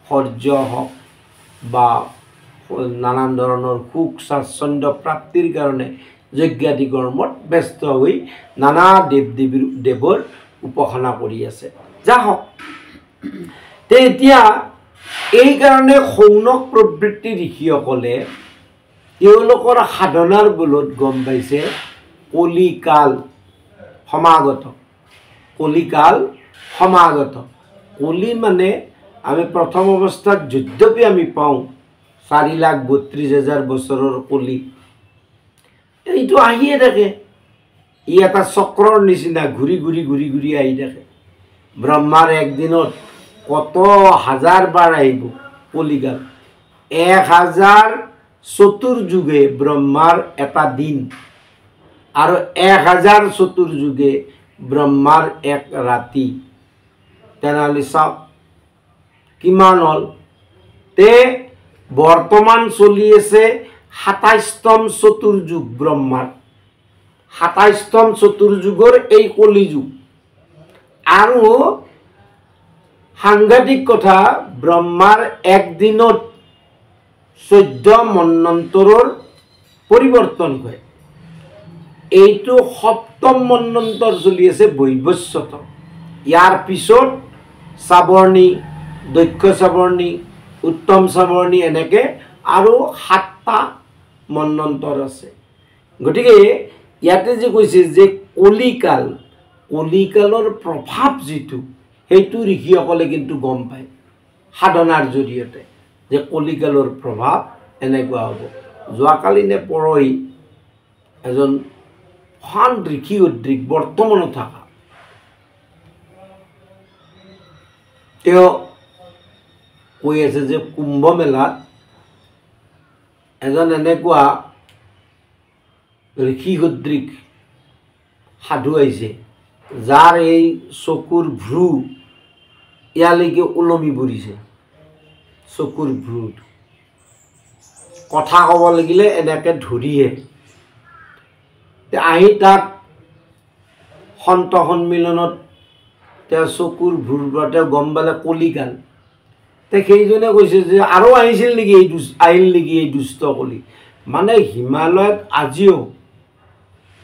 সৌৰ্য হওক বা নানান ধৰণৰ সুখ স্বাচ্ছন্দ্য প্ৰাপ্তিৰ কাৰণে যজ্ঞাদি কৰ্মত ব্যস্ত হৈ নানা দেৱৰ উপাসনা কৰি আছে। যা হওক, এতিয়া এইকাৰণে সৌনক প্ৰবৃত্তি ঋষিসকলে তেওঁলোকৰ সাধনাৰ বলত গম পাইছে কলিকাল সমাগত। কলিকাল সমাগত। কলি মানে আমি প্ৰথম অৱস্থাত যদ্যপি আমি পাওঁ 4,32,000 বছৰৰ কলি, এইটো আহিয়ে থাকে। ই এটা চক্ৰৰ নিচিনা ঘূৰি ঘূৰি ঘূৰি ঘূৰি আহি থাকে। ব্ৰহ্মাৰ একদিনত কত হাজাৰ বাৰ আহিব কলিকাল 1000 চতুৰ্যুগে ব্ৰহ্মাৰ এটা দিন আৰু 1000 চতুৰ্যুগে ব্ৰহ্মাৰ এক ৰাতি তেনেহ'লে চাওক কিমান হ'ল তে বৰ্তমান চলি আছে 27তম চতুৰ্যুগ ব্ৰহ্মাৰ 27তম চতুৰ্যুগৰ এই কলিযুগ আৰু সাংঘাতিক কথা ব্ৰহ্মাৰ একদিনত 14 মন্বন্তৰৰ পৰিৱৰ্তন হয় এইটো সপ্তম মন্বন্তৰ চলি আছে বৈবস্বত ইয়াৰ পিছত সাবৰ্ণী দক্ষ সাবৰ্ণী উত্তম সাবৰ্ণী এনেকে আৰু 7টা মন্বন্তৰ আছে গতিকে ইয়াতে যে কৈছে যে কলিকালৰ প্ৰভাৱ যিটো সেইটো ঋষিসকলে কিন্তু গম পায় সাধনাৰ জৰিয়তে যে কলিকালৰ প্ৰভাৱ এনেকুৱা হ'ব যোৱাকালি নে পৰহি এজন মহান ঋষি উদ্ৰিক বৰ্তমানো থকা তেওঁ কৈ আছে যে কুম্ভ মেলাত এজন এনেকুৱা ঋষি উদ্ৰিক সাধু আহিছে যাৰ এই চকুৰ ভ্ৰু ইয়ালৈকে ওলমি পৰিছে চকুৰ ভ্ৰুত কথা ক'ব লাগিলে এনেকৈ ধৰিয়ে আহি তাত সন্ত সন্মিলনত তেওঁ চকুৰ ভ্ৰুৰ পৰা তেওঁ গম পালে কলিকাল তে সেইজনে কৈছে যে আৰু আহিল নেকি এই দুষ্ট কলি মানে হিমালয়ত আজিও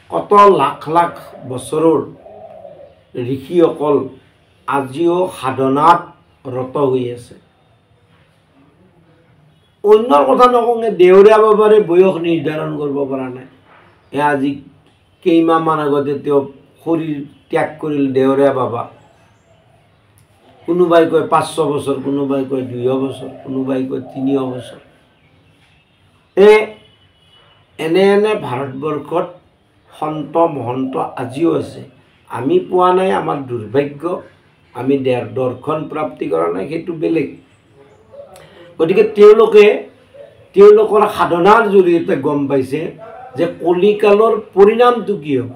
কত লাখ লাখ বছৰৰ ঋষিসকল আজিও সাধনাত ৰত হৈ আছে অন্যৰ কথা নকওঁগে দেউৰীয়া বাবাৰে বয়স নিৰ্ধাৰণ কৰিব পৰা নাই আজি কেইমাহমান আগতে তেওঁ শৰীৰ ত্যাগ কৰিল দেউৰীয়া বাবা কোনোবাই কয় 500 বছৰ কোনোবাই কয় 200 বছৰ কোনোবাই কয় 300 বছৰ এনে ভাৰতবৰ্ষত সন্ত মহন্ত আজিও আছে আমি পোৱা নাই আমাৰ দুৰ্ভাগ্য আমি দৰ্শন প্ৰাপ্তি কৰা নাই সেইটো বেলেগ গতিকে তেওঁলোকৰ সাধনাৰ জৰিয়তে গম পাইছে যে কলিকালৰ পৰিণামটো কি হ'ব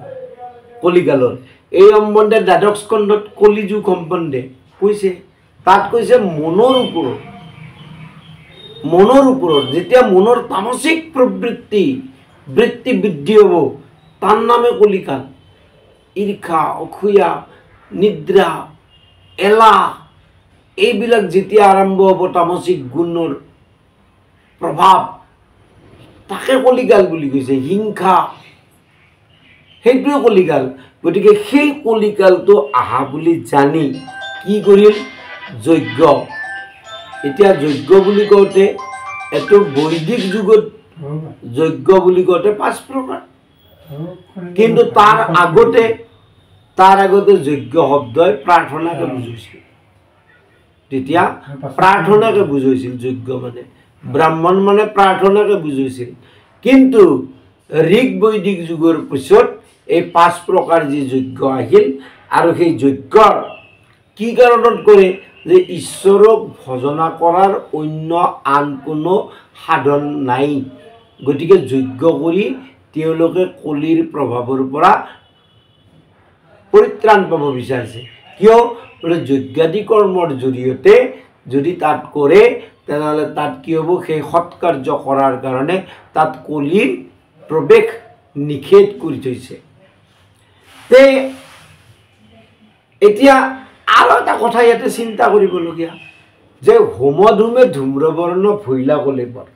কলিকালৰ এই সম্বন্ধে দ্বাদশ স্কন্ধত কলিযুগ সম্বন্ধে কৈছে তাত কৈছে মনৰ ওপৰত যেতিয়া মনৰ তামসিক বৃত্তি বৃদ্ধি হ'ব তাৰ নামে কলিকাল ঈৰ্ষা অসূয়া নিদ্ৰা এলাহ এইবিলাক যেতিয়া আৰম্ভ হ'ব তামসিক গুণৰ প্ৰভাৱ তাকে কলিকাল বুলি কৈছে হিংসা সেইটোৱে কলিকাল গতিকে সেই কলিকালটো আহা বুলি জানি কি কৰিল যজ্ঞ এতিয়া যজ্ঞ বুলি কওঁতে এইটো বৈদিক যুগত যজ্ঞ বুলি কওঁতে 5 প্ৰকাৰ কিন্তু তাৰ আগতে যজ্ঞ শব্দই প্ৰাৰ্থনাকে বুজাইছিল তেতিয়া প্ৰাৰ্থনাকে বুজাইছিল যজ্ঞ মানে ব্ৰাহ্মণ মানে প্ৰাৰ্থনাকে বুজাইছিল কিন্তু ঋগ বৈদিক যুগৰ পিছত এই 5 প্ৰকাৰ যি যজ্ঞ আহিল আৰু সেই যজ্ঞৰ কি কাৰণত কৰে যে ঈশ্বৰক ভজনা কৰাৰ অন্য আন কোনো সাধন নাই গতিকে যজ্ঞ কৰি তেওঁলোকে কলিৰ প্ৰভাৱৰ পৰা পৰিত্ৰাণ পাব বিচাৰিছে কিয় যজ্ঞাদি কৰ্মৰ জৰিয়তে যদি তাত কৰে তেনেহ'লে তাত কি হ'ব সেই সৎকাৰ্য কৰাৰ কাৰণে তাত কলিৰ প্ৰৱেশ নিষেধ কৰি থৈছে তে এতিয়া আৰু এটা কথা ইয়াতে চিন্তা কৰিবলগীয়া যে হোমধূমে ধূম্ৰবৰ্ণ ভৈলা কলেবৰ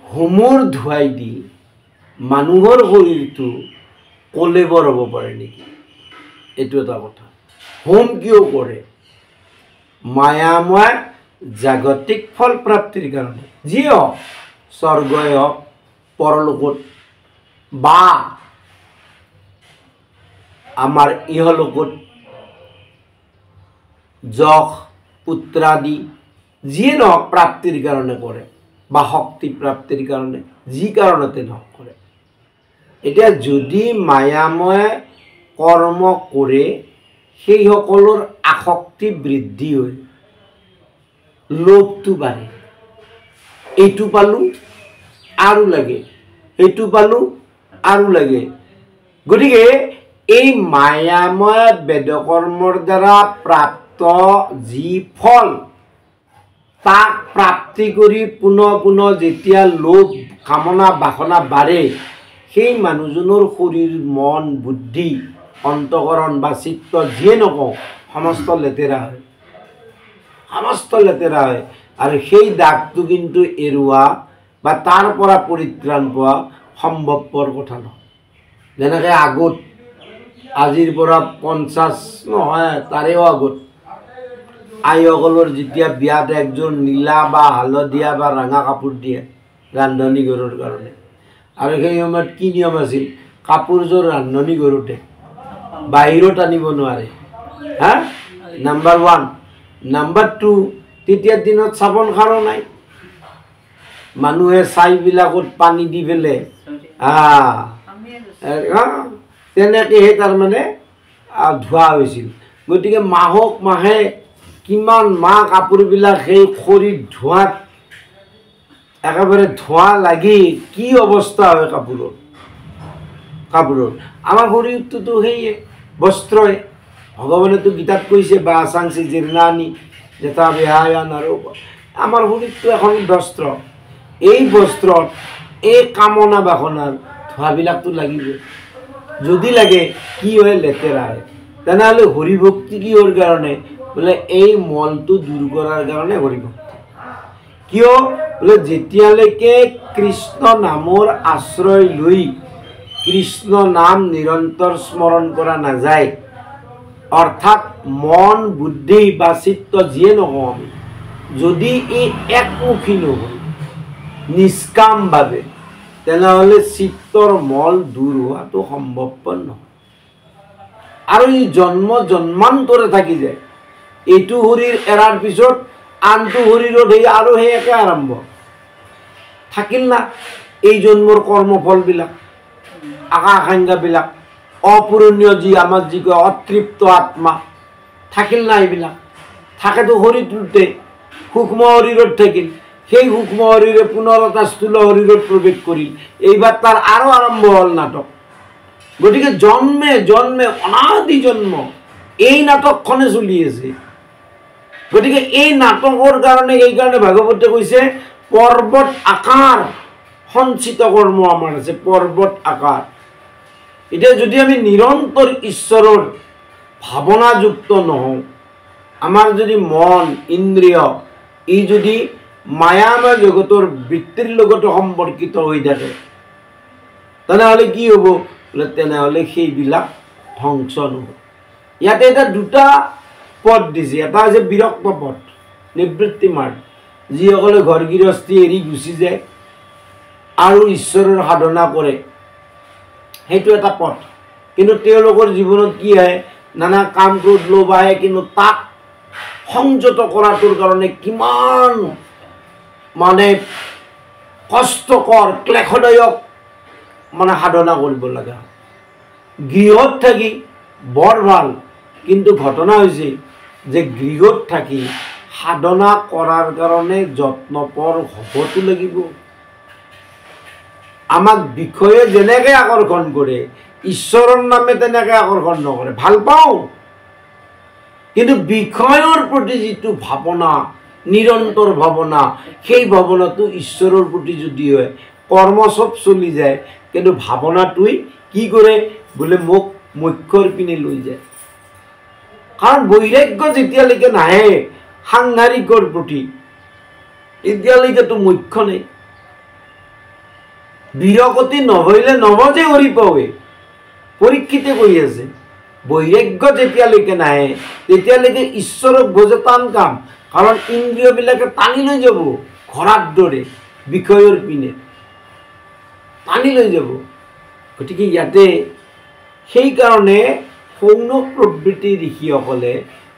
হোমৰ ধুৱাই দি মানুহৰ শৰীৰটো কলেবৰ হ'ব পাৰে নেকি এইটো এটা কথা হোম কিয় কৰে মায়াময় জাগতিক ফল প্ৰাপ্তিৰ কাৰণে যিয়ে হওক স্বৰ্গই হওক পৰলোকত বা আমাৰ ইহলোকত যশ পুত্ৰাদি যিয়ে নহওক প্ৰাপ্তিৰ কাৰণে কৰে বা শক্তি প্ৰাপ্তিৰ কাৰণে যি কাৰণতে নহওক কৰে এতিয়া যদি মায়াময় কৰ্ম কৰে সেই সকলৰ আসক্তি বৃদ্ধি হৈ লোভটো বাঢ়ে। এইটো পালোঁ আৰু লাগে, এইটো পালোঁ আৰু লাগে। গতিকে এই মায়াময় বেদকৰ্মৰ দ্বাৰা প্ৰাপ্ত যি ফল, তাক প্ৰাপ্তি কৰি পুনঃ যেতিয়া লোভ কামনা বাসনা বাঢ়ে, সেই মানুহজনৰ শৰীৰ মন বুদ্ধি অন্তঃকৰণ বা চিত্ত যিয়ে নকওঁ সমস্ত লেতেৰা হয়, সমস্ত লেতেৰা হয়। আৰু সেই দাগটো কিন্তু এৰুৱা বা তাৰ পৰা পৰিত্ৰাণ পোৱা সম্ভৱপৰ কথা নহয়। যেনেকৈ আগত আজিৰ পৰা 50 নহয় তাৰেও আগত আইসকলৰ যেতিয়া বিয়াত একযোৰ নীলা বা হালধীয়া বা ৰঙা কাপোৰ দিয়ে ৰান্ধনী ঘৰৰ কাৰণে, আৰু সেই সময়ত কি নিয়ম আছিল, কাপোৰযোৰ ৰান্ধনী ঘৰতে, বাহিৰত আনিব নোৱাৰে। হা, নাম্বাৰ 1। নাম্বাৰ 2, তেতিয়াৰ দিনত চাবোন খাৰো নাই, মানুহে ছাইবিলাকত পানী দি পেলাই তেনেকৈহে তাৰমানে ধোৱা হৈছিল। গতিকে মাহক মাহে কিমান মাহ কাপোৰবিলাক সেই খৰিত ধোঁৱাত একেবাৰে ধোঁৱা লাগি কি অৱস্থা হয় কাপোৰৰ। আমাৰ শৰীৰটোতো সেয়ে বস্ত্ৰই, ভগৱানেতো গীতাত কৈছে বা আচাংসি জীৰ্ণানি যথা বিহায়ান, আৰু আমাৰ শৰীৰটো এখন বস্ত্ৰ। এই বস্ত্ৰত এই কামনা বাসনাৰ ধোঁৱাবিলাকতো লাগিব। যদি লাগে কি হয়, লেতেৰা হয়। তেনেহ'লে হৰিভক্তি কিহৰ কাৰণে? বোলে এই মলটো দূৰ কৰাৰ কাৰণে হৰিভক্তি। কিয়? বোলে যেতিয়ালৈকে কৃষ্ণ নামৰ আশ্ৰয় লৈ কৃষ্ণ নাম নিৰন্তৰ স্মৰণ কৰা নাযায়, অৰ্থাৎ মন বুদ্ধি বা চিত্ত যিয়ে নকওঁ আমি, যদি এই একমুখী নহয় নিষ্কামভাৱে, তেনেহ'লে চিত্তৰ মল দূৰ হোৱাটো সম্ভৱপৰ নহয়। আৰু ই জন্ম জন্মান্তৰে থাকি যায়। এইটো শৰীৰ এৰাৰ পিছত আনটো শৰীৰত আৰু সেই একে আৰম্ভ থাকিল না। এই জন্মৰ কৰ্মফলবিলাক, আকাংক্ষাবিলাক, অপূৰণীয় যি আমাৰ যি কয় অতৃপ্ত আত্মা থাকিল না, এইবিলাক থাকেতো শৰীৰটোতে, সূক্ষ্ম শৰীৰত থাকিল। সেই সূক্ষ্ম শৰীৰে পুনৰ এটা স্থূল শৰীৰত প্ৰৱেশ কৰিল। এইবাৰ তাৰ আৰু আৰম্ভ হ'ল নাটক। গতিকে জন্মে জন্মে অনাদি জন্ম এই নাটকখনে চলি আছে। গতিকে এই নাটকৰ কাৰণে এইকাৰণে ভাগৱতে কৈছে পৰ্বত আকাৰ সঞ্চিত কৰ্ম আমাৰ আছে, পৰ্বত আকাৰ। এতিয়া যদি আমি নিৰন্তৰ ঈশ্বৰৰ ভাৱনাযুক্ত নহওঁ, আমাৰ যদি মন ইন্দ্ৰিয় ই যদি মায়াময় জগতৰ বৃত্তিৰ লগতে সম্পৰ্কিত হৈ থাকে, তেনেহ'লে কি হ'ব? বোলে তেনেহ'লে সেইবিলাক ধ্বংস নহ'ব। ইয়াতে এটা দুটা পথ দিছে। এটা হৈছে বিৰক্ত পথ, নিবৃত্তি মাৰ্গ, যিসকলে ঘৰ গৃহস্থী এৰি গুচি যায় আৰু ঈশ্বৰৰ সাধনা কৰে, সেইটো এটা পথ। কিন্তু তেওঁলোকৰ জীৱনত কি আহে? নানা কাম ক্ৰোধ লোভ আহে, কিন্তু তাক সংযত কৰাটোৰ কাৰণে কিমান মানে কষ্টকৰ ক্লেশদায়ক সাধনা কৰিব লগা হয়। গৃহত থাকি বৰ ভাল, কিন্তু ঘটনা হৈছে যে গৃহত থাকি সাধনা কৰাৰ কাৰণে যত্নপৰ হ'বতো লাগিব। আমাক বিষয়ে যেনেকৈ আকৰ্ষণ কৰে, ঈশ্বৰৰ নামে তেনেকৈ আকৰ্ষণ নকৰে। ভাল পাওঁ, কিন্তু বিষয়ৰ প্ৰতি যিটো ভাৱনা, নিৰন্তৰ ভাৱনা, সেই ভাৱনাটো ঈশ্বৰৰ প্ৰতি যদি হয়, কৰ্ম চব চলি যায়, কিন্তু ভাৱনাটোৱে কি কৰে? বোলে মোক মোক্ষৰ পিনে লৈ যায়। কাৰণ বৈৰাগ্য যেতিয়ালৈকে নাহে সাংসাৰিকৰ প্ৰতি, এতিয়ালৈকেতো মোক্ষ নাই। বিৰকতি নহ'লে নভজে হৰি পাৱে, পৰীক্ষিতে কৈ আছে। বৈৰাগ্য যেতিয়ালৈকে নাহে তেতিয়ালৈকে ঈশ্বৰক ভজে টান কাম। কাৰণ ইন্দ্ৰিয়বিলাকে টানি লৈ যাব ঘোঁৰাৰ দৰে বিষয়ৰ পিনে টানি লৈ যাব। গতিকে ইয়াতে সেইকাৰণে সৌন প্ৰবৃত্তি ঋষিসকলে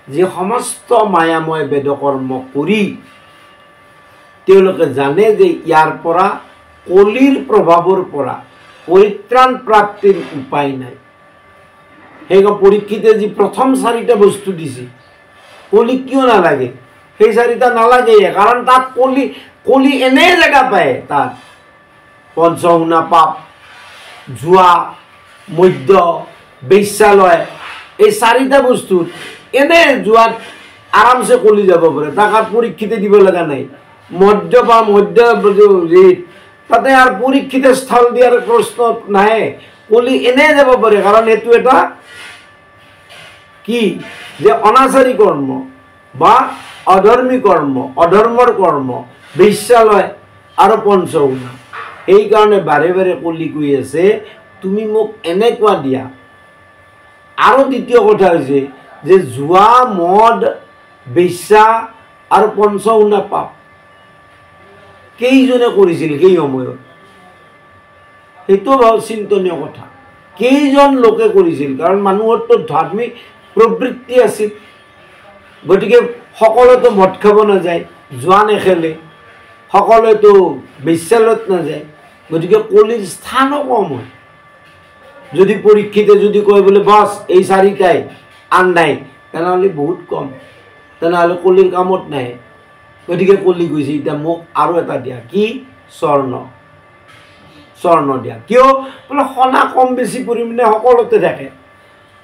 যে সমস্ত মায়াময় বেদকৰ্ম কৰি তেওঁলোকে জানে যে ইয়াৰ পৰা কলিৰ প্ৰভাৱৰ পৰা পৰিত্ৰাণ প্ৰাপ্তিৰ উপায় নাই। সেইকাৰণে পৰীক্ষিতে যি প্ৰথম 4টা বস্তু দিছে, কলি কিয় নালাগে? সেই 4টা নালাগে কাৰণ তাত কলি এনে জেগা পায়। তাত পঞ্চশুনা পাপ, জুৱা, মদ্য, বেশ্যালয়, এই 4টা বস্তুত এনে যোৱাত আৰামছে কলি যাব পাৰে। তাক আৰু পৰীক্ষিতে দিব লগা নাই। মদ্য বা মদ্য তাতে আৰু পৰীক্ষিতে স্থল দিয়াৰ প্ৰশ্ন নাই। কলি এনে যাব পাৰে কাৰণ এইটো এটা কি যে অনাচাৰী কৰ্ম বা অধৰ্মী কৰ্ম, অধৰ্মৰ কৰ্ম, বেশ্যালয় আৰু পঞ্চশুনা। সেইকাৰণে বাৰে বাৰে কলি কৈ আছে তুমি মোক এনেকুৱা দিয়া। আৰু দ্বিতীয় কথা হৈছে যে জুৱা, মদ, বেশ্যা আৰু পঞ্চশুনা পাপ কেইজনে কৰিছিল সেই সময়ত? সেইটো ভাল চিন্তনীয় কথা। কেইজন লোকে কৰিছিল? কাৰণ মানুহৰতো ধাৰ্মিক প্ৰবৃত্তি আছিল। গতিকে সকলোতো মদ খাব নাযায়, জুৱা নেখেলে, সকলোৱেতো বেশ্যালয়ত নাযায়। গতিকে কলিৰ স্থানো কম হয়। যদি পৰীক্ষিতে যদি কয় বোলে বছ এই 4টাই আন নাই, তেনেহ'লে বহুত কম, তেনেহ'লে কলিৰ কামত নাই। গতিকে কলি কৈছে এতিয়া মোক আৰু এটা দিয়া। কি? স্বৰ্ণ দিয়া। কিয়? বোলে সোণা কম বেছি পৰিমাণে সকলোতে থাকে,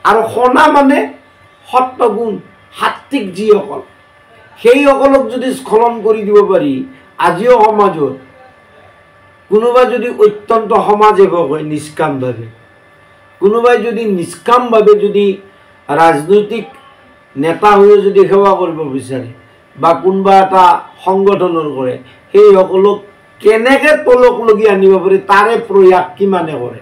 আৰু সোণা মানে সত্ত্বগুণ, সাত্বিক যিসকল, সেইসকলক যদি স্খলন কৰি দিব পাৰি, আজিও সমাজত কোনোবা যদি অত্যন্ত সমাজসেৱক হয় নিষ্কামভাৱে, কোনোবাই যদি নিষ্কামভাৱে যদি ৰাজনৈতিক নেতা হৈও যদি সেৱা কৰিব বিচাৰে বা কোনোবা এটা সংগঠনৰ কৰে, সেইসকলক কেনেকৈ তলক লগি আনিব পাৰি তাৰে প্ৰয়াস কিমানে কৰে।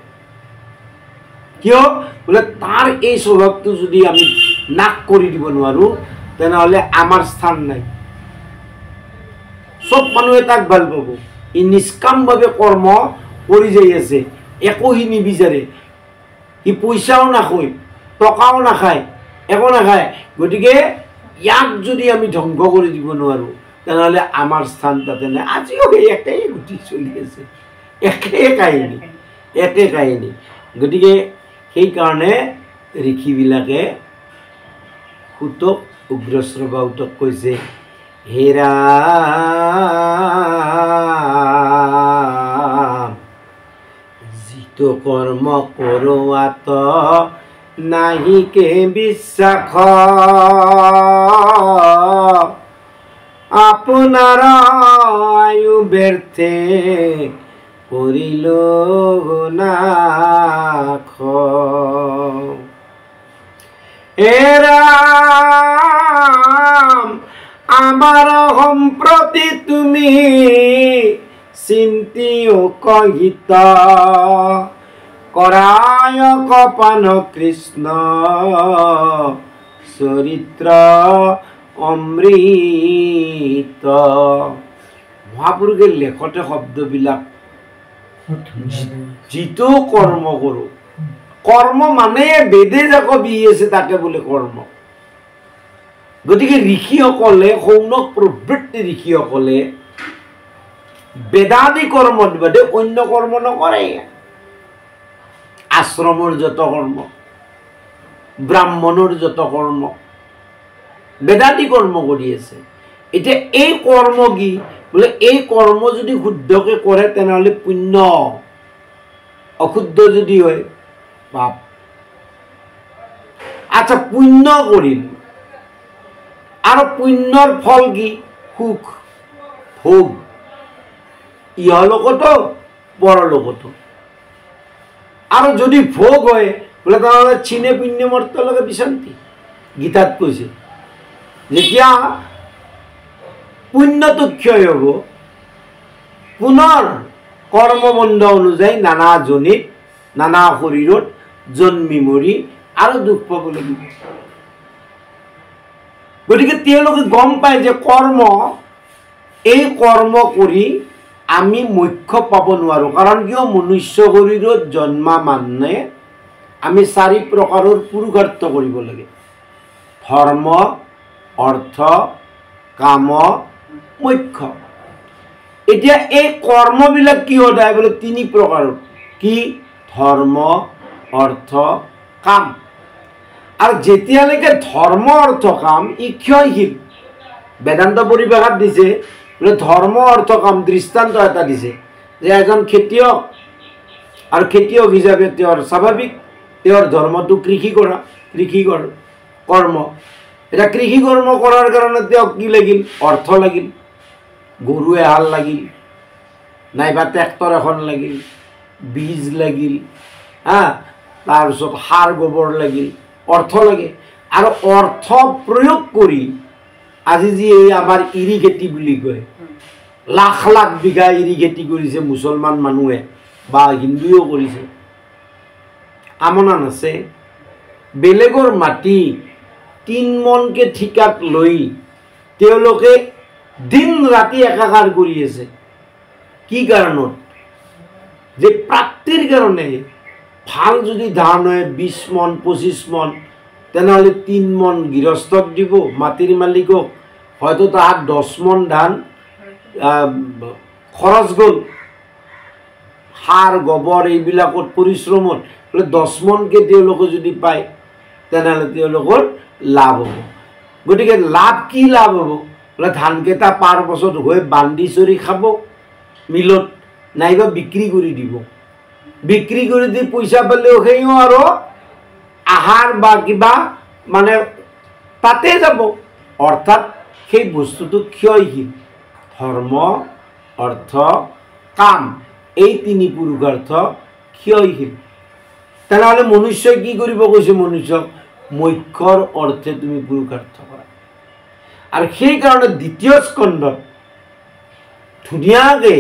কিয়? বোলে তাৰ এই স্বভাৱটো যদি আমি নাশ কৰি দিব নোৱাৰোঁ, তেনেহ'লে আমাৰ স্থান নাই। চব মানুহে তাক ভাল পাব। ই নিষ্কামভাৱে কৰ্ম কৰি যাই আছে, একো সি নিবিচাৰে, সি পইচাও নাখায়, টকাও নাখায়, একো নাখায়। গতিকে ইয়াক যদি আমি ধ্বংস কৰি দিব নোৱাৰোঁ, তেনেহ'লে আমাৰ স্থান তাতে নাই। আজিও সেই একেই গতি চলি আছে, একে কাহিনী। গতিকে সেইকাৰণে ঋষিবিলাকে সুতক উগ্ৰশ্ৰৱাউতক কৈছে, হে ৰাম, যিটো কৰ্ম কৰোৱাত নাহিকে বিশ্বাস, আপোনাৰ আয়ু ব্যৰ্থে কৰিল নাশ। হে ৰাম, আমাৰ সম্প্ৰতি তুমি চিন্তিও কহিত, কৰায় কপান কৃষ্ণ চৰিত্ৰ অমৃত। মহাপুৰুষে লেখতে শব্দবিলাক যিটো কৰ্ম কৰোঁ, কৰ্ম মানে বেদে যাক দি আছে তাকে বোলে কৰ্ম। গতিকে ঋষিসকলে, সৌনক প্ৰবৃত্তি ঋষিসকলে বেদাদি কৰ্মত বাদে অন্য কৰ্ম নকৰে। আশ্ৰমৰ যত কৰ্ম, ব্ৰাহ্মণৰ যত কৰ্ম, বেদাদি কৰ্ম কৰি আছে। এতিয়া এই কৰ্ম কি? বোলে এই কৰ্ম যদি শুদ্ধকে কৰে তেনেহ'লে পুণ্য, অশুদ্ধ যদি হয় পাপ। আচ্ছা, পুণ্য কৰিল আৰু পুণ্যৰ ফল কি? সুখ, ভোগ, ইহলোকতো পৰলোকতো। আৰু যদি ভোগ হয় বোলে তেনেহ'লে চিনে পুণ্য মৰ্তলৈকে বিশান্তি। গীতাত কৈছে যেতিয়া পুণ্যটো ক্ষয় হ'ব, পুনৰ কৰ্মবন্ধ অনুযায়ী নানা জনিত, নানা শৰীৰত জন্মি মৰি আৰু দুখ পাব লাগিব। গতিকে তেওঁলোকে গম পায় যে কৰ্ম, এই কৰ্ম কৰি আমি মোক্ষ পাব নোৱাৰোঁ। কাৰণ কিয়? মনুষ্য শৰীৰত জন্মা মানে আমি 4 প্ৰকাৰৰ পুৰুষাৰ্থ কৰিব লাগে: ধৰ্ম, অৰ্থ, কাম, মোক্ষ। এতিয়া এই কৰ্মবিলাক কি সদায় বোলে 3 প্ৰকাৰৰ। কি? ধৰ্ম, অৰ্থ, কাম। আৰু যেতিয়ালৈকে ধৰ্ম অৰ্থ কাম ই ক্ষয়শীল। বেদান্ত পৰিভাষাত দিছে বোলে ধৰ্ম অৰ্থ কাম দৃষ্টান্ত এটা দিছে যে এজন খেতিয়ক আৰু খেতিয়ক হিচাপে তেওঁৰ স্বাভাৱিক তেওঁৰ ধৰ্মটো কৃষি কৰা, কৃষি কৰ্ম। এতিয়া কৃষি কৰ্ম কৰাৰ কাৰণে তেওঁক কি লাগিল? অৰ্থ লাগিল, গৰু এহাল লাগিল, নাইবা ট্ৰেক্টৰ এখন লাগিল, বীজ লাগিল, তাৰপিছত সাৰ গোবৰ লাগিল, অৰ্থ লাগে। আৰু অৰ্থ প্ৰয়োগ কৰি আজি যি এই আমাৰ ইৰি খেতি বুলি কয়, লাখ লাখ বিঘা ইৰি খেতি কৰিছে মুছলমান মানুহে বা হিন্দুৱেও কৰিছে, কামনা নাছে। বেলেগৰ মাটি 3 মনকে ঠিকাত লৈ তেওঁলোকে দিন ৰাতি একাকাৰ কৰি আছে। কি কাৰণত? যে প্ৰাপ্তিৰ কাৰণে। ভাল যদি ধান হয় 20 মন 25 মন, তেনেহ'লে 3 মন গৃহস্থক দিব, মাটিৰ মালিকক। হয়তো তাহাত 10 মন ধান খৰচ গ'ল, সাৰ গোবৰ এইবিলাকত পৰিশ্ৰমত, 10 মনকে তেওঁলোকে যদি পায় তেনেহ'লে তেওঁলোকৰ লাভ হ'ব। গতিকে লাভ কি লাভ হ'ব? বোলে ধানকেইটা পাৰ বছৰত হৈ বান্ধি চৰি খাব মিলত, নাইবা বিক্ৰী কৰি দিব। বিক্ৰী কৰি দি পইচা পালেও সেইও আৰু আহাৰ বা কিবা মানে তাতে যাব। অৰ্থাৎ সেই বস্তুটো ক্ষয়শীল। ধৰ্ম অৰ্থ কাম এই 3 পুৰুষাৰ্থ ক্ষয়শীল। তেনেহ'লে মনুষ্যই কি কৰিব কৈছে? মনুষ্যক মোক্ষৰ অৰ্থে তুমি পুৰুষাৰ্থ কৰা। আৰু সেইকাৰণে 2য় স্কন্ধত ধুনীয়াকৈ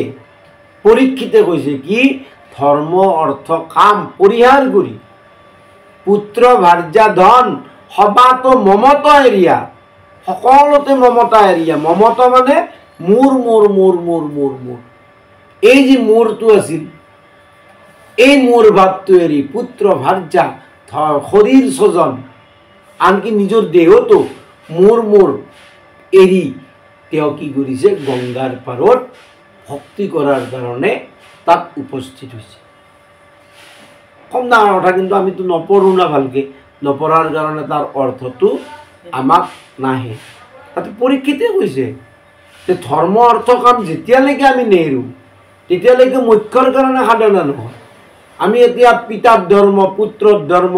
পৰীক্ষিতে কৈছে কি? ধৰ্ম অৰ্থ কাম পৰিহাৰ কৰি পুত্ৰ ভাৰ্যা ধন সবাতো মমতা এৰিয়া, সকলোতে মমতা এৰিয়া। মমতা মানে মোৰ মোৰ মোৰ মোৰ মোৰ মোৰ, এই যে মোৰটো আছিল, এই মোৰ ভাৱটো এৰি পুত্ৰ ভাৰ্যা শৰীৰ স্বজন, আনকি নিজৰ দেহতো মোৰ মোৰ এৰি তেওঁ কি কৰিছে? গংগাৰ পাৰত ভক্তি কৰাৰ কাৰণে তাত উপস্থিত হৈছে। কম ডাঙৰ কথা, কিন্তু আমিতো নপঢ়োঁ না ভালকৈ। নপঢ়াৰ কাৰণে তাৰ অৰ্থটো আমাক নাহে। তাতে পৰীক্ষিতে কৈছে যে ধৰ্ম অৰ্থ কাম যেতিয়ালৈকে আমি নেৰোঁ তেতিয়ালৈকে মোক্ষৰ কাৰণে সাধনা নহয়। আমি এতিয়া পিতাৰ ধৰ্ম, পুত্ৰৰ ধৰ্ম,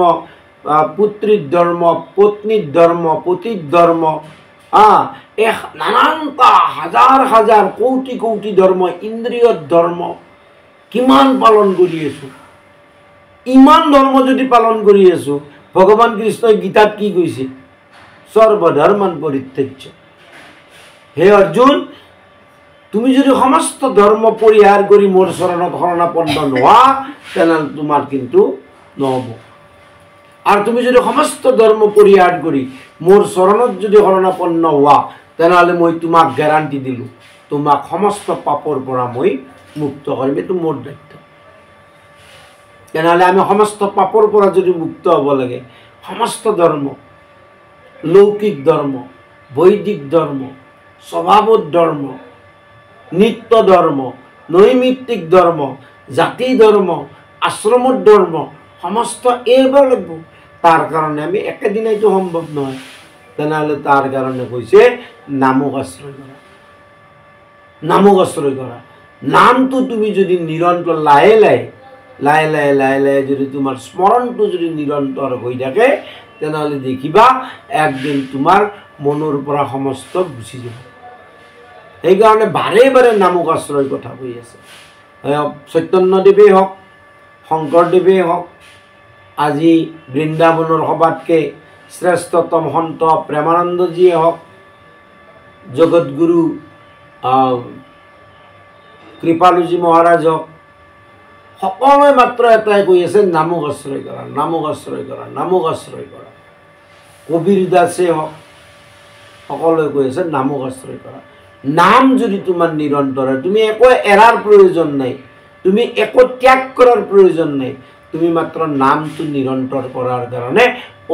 পুত্ৰীৰ ধৰ্ম, পত্নীৰ ধৰ্ম, পতিৰ ধৰ্ম, নানানটা হাজাৰ হাজাৰ কোটি কোটি ধৰ্ম, ইন্দ্ৰিয়ৰ ধৰ্ম কিমান পালন কৰি আছোঁ। ইমান ধৰ্ম যদি পালন কৰি আছোঁ, ভগৱান কৃষ্ণই গীতাত কি কৈছে? সৰ্বধৰ্মান পৰিত্যাজ্য। হে অৰ্জুন, তুমি যদি সমস্ত ধৰ্ম পৰিহাৰ কৰি মোৰ চৰণত শৰণাপন্ন নোহোৱা তেনেহ'লে তোমাৰ কিন্তু নহ'ব। আৰু তুমি যদি সমস্ত ধৰ্ম পৰিহাৰ কৰি মোৰ চৰণত যদি শৰণাপন্ন হোৱা তেনেহ'লে মই তোমাক গেৰাণ্টি দিলোঁ, তোমাক সমস্ত পাপৰ পৰা মই মুক্ত কৰিম। এইটো মোৰ দায়িত্ব। তেনেহ'লে আমি সমস্ত পাপৰ পৰা যদি মুক্ত হ'ব লাগে, সমস্ত ধৰ্ম, লৌকিক ধৰ্ম, বৈদিক ধৰ্ম, স্বভাৱত ধৰ্ম, নিত্য ধৰ্ম, নৈমিত্তিক ধৰ্ম, জাতি ধৰ্ম, আশ্ৰমৰ ধৰ্ম সমস্ত এৰিব লাগিব। তাৰ কাৰণে আমি একেদিনাইতো সম্ভৱ নহয়। তেনেহ'লে তাৰ কাৰণে কৈছে নামক আশ্ৰয় কৰা। নামক আশ্ৰয় কৰা। নামটো তুমি যদি নিৰন্তৰ লাহে লাহে লাহে লাহে লাহে লাহে যদি তোমাৰ স্মৰণটো যদি নিৰন্তৰ হৈ থাকে তেনেহ'লে দেখিবা একদিন তোমাৰ মনৰ পৰা সমস্ত গুচি যাব। সেইকাৰণে বাৰে বাৰে নামক আশ্ৰয় কথা কৈ আছে। চৈতন্যদেৱেই হওক, শংকৰদেৱেই হওক, আজি বৃন্দাবনৰ সবাতকৈ শ্ৰেষ্ঠতম সন্ত প্ৰেমানন্দজীয়ে হওক, জগতগুৰু কৃপালুজী মহাৰাজ হওক, সকলোৱে মাত্ৰ এটাই কৈ আছে নামক আশ্ৰয় কৰা, নামক আশ্ৰয় কৰা, নামক আশ্ৰয় কৰা। কবিৰ দাসে হওক, সকলোৱে কৈ আছে নামক আশ্ৰয় কৰা। নাম যদি তোমাৰ নিৰন্তৰ হয়, তুমি একো এৰাৰ প্ৰয়োজন নাই, তুমি একো ত্যাগ কৰাৰ প্ৰয়োজন নাই, তুমি মাত্ৰ নামটো নিৰন্তৰ কৰাৰ কাৰণে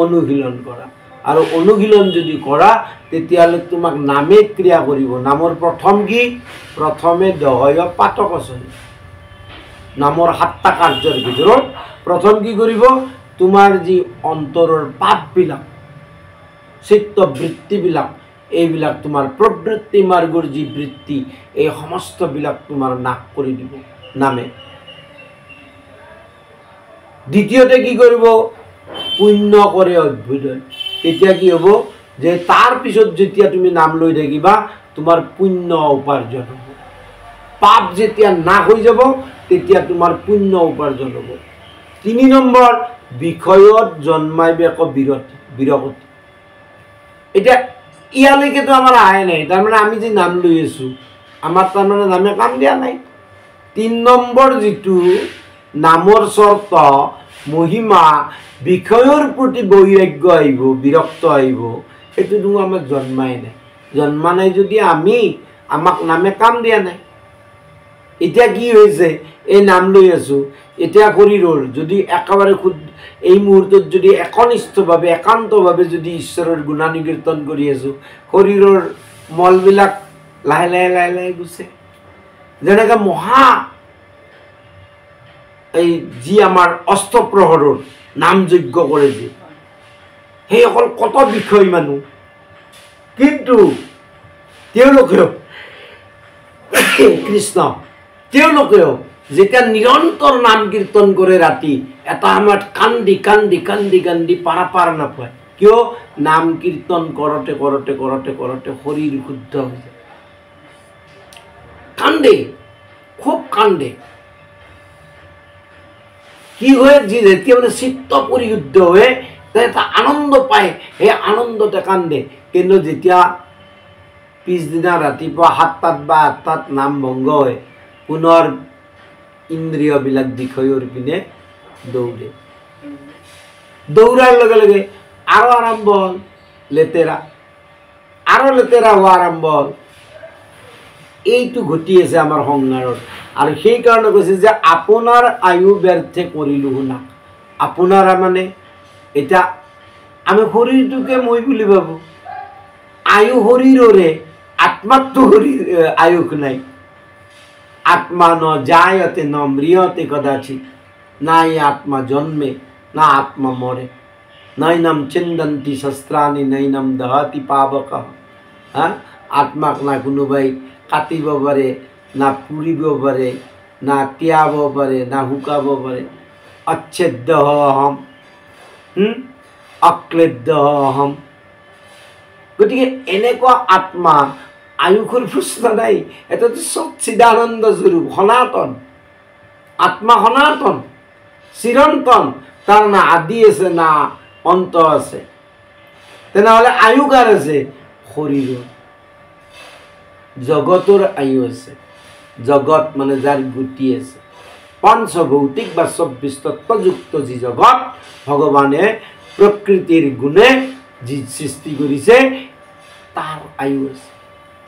অনুশীলন কৰা। আৰু অনুশীলন যদি কৰা তেতিয়াহ'লে তোমাক নামে ক্ৰিয়া কৰিব। নামৰ প্ৰথম কি? প্ৰথমে দহয় পাতক আছে। নামৰ 7টা কাৰ্যৰ ভিতৰত প্ৰথম কি কৰিব? তোমাৰ যি অন্তৰৰ পাপবিলাক, চিত্তবৃত্তিবিলাক, এইবিলাক তোমাৰ প্ৰবৃত্তি মাৰ্গৰ যি বৃত্তি, এই সমস্তবিলাক তোমাৰ নাশ কৰি দিব নামে। দ্বিতীয়তে কি কৰিব? পুণ্য কৰে অভ্যুদয়। তেতিয়া কি হ'ব? যে তাৰ পিছত যেতিয়া তুমি নাম লৈ থাকিবা, তোমাৰ পুণ্য উপাৰ্জন হ'ব। পাপ যেতিয়া নাশ হৈ যাব, তেতিয়া তোমাৰ পুণ্য উপাৰ্জন হ'ব। 3 নম্বৰ, বিষয়ত জন্মাইব একো বিৰকতি। এতিয়া ইয়ালৈকেতো আমাৰ আহে নাই, তাৰমানে আমি যে নাম লৈ আছোঁ, আমাৰ তাৰমানে নামে কাম দিয়া নাই। 3 নম্বৰ যিটো নামৰ চৰ্ত, মহিমা, বিষয়ৰ প্ৰতি বৈৰাগ্য আহিব, বিৰক্ত আহিব, সেইটোতো আমাৰ জন্মাই নাই। জন্মা নাই যদি আমাক নামে কাম দিয়া নাই। এতিয়া কি হৈছে? এই নাম লৈ আছোঁ, এতিয়া শৰীৰৰ যদি একেবাৰে এই মুহূৰ্তত যদি একনিষ্ঠভাৱে, একান্তভাৱে যদি ঈশ্বৰৰ গুণানুকীৰ্তন কৰি আছোঁ, শৰীৰৰ মলবিলাক লাহে লাহে লাহে লাহে গুছে। যেনেকৈ এই যি আমাৰ অষ্টপ্ৰহৰৰ নাম যজ্ঞ কৰে যে, সেইসকল কত বিষয় মানুহ, কিন্তু তেওঁলোকেও কৃষ্ণ, তেওঁলোকেও যেতিয়া নিৰন্তৰ নাম কীৰ্তন কৰে ৰাতি, এটা সময়ত কান্দি কান্দি কান্দি কান্দি পাৰ নাপায়। কিয়? নাম কীৰ্তন কৰোঁতে কৰোঁতে কৰোঁতে কৰোঁতে শৰীৰ শুদ্ধ হৈ যায়। কান্দে, খুব কান্দে। কি হয়? যেতিয়া মানে চিত্ত পৰিশুদ্ধ হয়, এটা আনন্দ পায়, সেই আনন্দতে কান্দে। কিন্তু যেতিয়া পিছদিনা ৰাতিপুৱা 7টাত বা 8টাত নাম ভংগ হয়, পুনৰ ইন্দ্ৰিয়বিলাক বিষয়ৰ পিনে দৌৰে। দৌৰাৰ লগে লগে আৰু আৰম্ভ হ'ল লেতেৰা, আৰু লেতেৰা হোৱা আৰম্ভ হ'ল। এইটো ঘটি আছে আমাৰ সংসাৰত। আৰু সেইকাৰণে কৈছে যে আপোনাৰ আয়ু ব্যৰ্থে কৰিলোঁ শুনা। আপোনাৰ মানে এতিয়া আমি শৰীৰটোকে মই বুলি ভাবোঁ, আয়ু শৰীৰৰে, আত্মাতো আয়ুস নাই। আত্মা ন জায়তে ন ম্রিয়তে কদাচিৎ, নাই আত্মা জন্মে না আত্মা মরে, নৈনম চিন্দন্তি শস্ত্রাণি নৈনম দহতি পাবক। আত্মাক না কোনোবাই কাটিব পাৰে, না পুৰিব পাৰে, না তিয়াব পাৰে, না শুকাব পাৰে। অচ্ছেদ্য অহম, অক্লেদ্য অহম। গতিকে এনেকুৱা আত্মা, আয়ুসৰ প্ৰশ্ন নাই। এটাতো সচ্চিদানন্দ স্বৰূপ, সনাতন আত্মা, সনাতন চিৰন্তন। তাৰ না আদি আছে না অন্ত আছে। তেনেহ'লে আয়ু কাৰ আছে? শৰীৰৰ। জগতৰ আয়ু আছে। জগত মানে যাৰ গতি আছে, পঞ্চভৌতিক বা 24 তত্ত্বযুক্ত যি জগত, ভগৱানে প্ৰকৃতিৰ গুণে যি সৃষ্টি কৰিছে, তাৰ আয়ু আছে।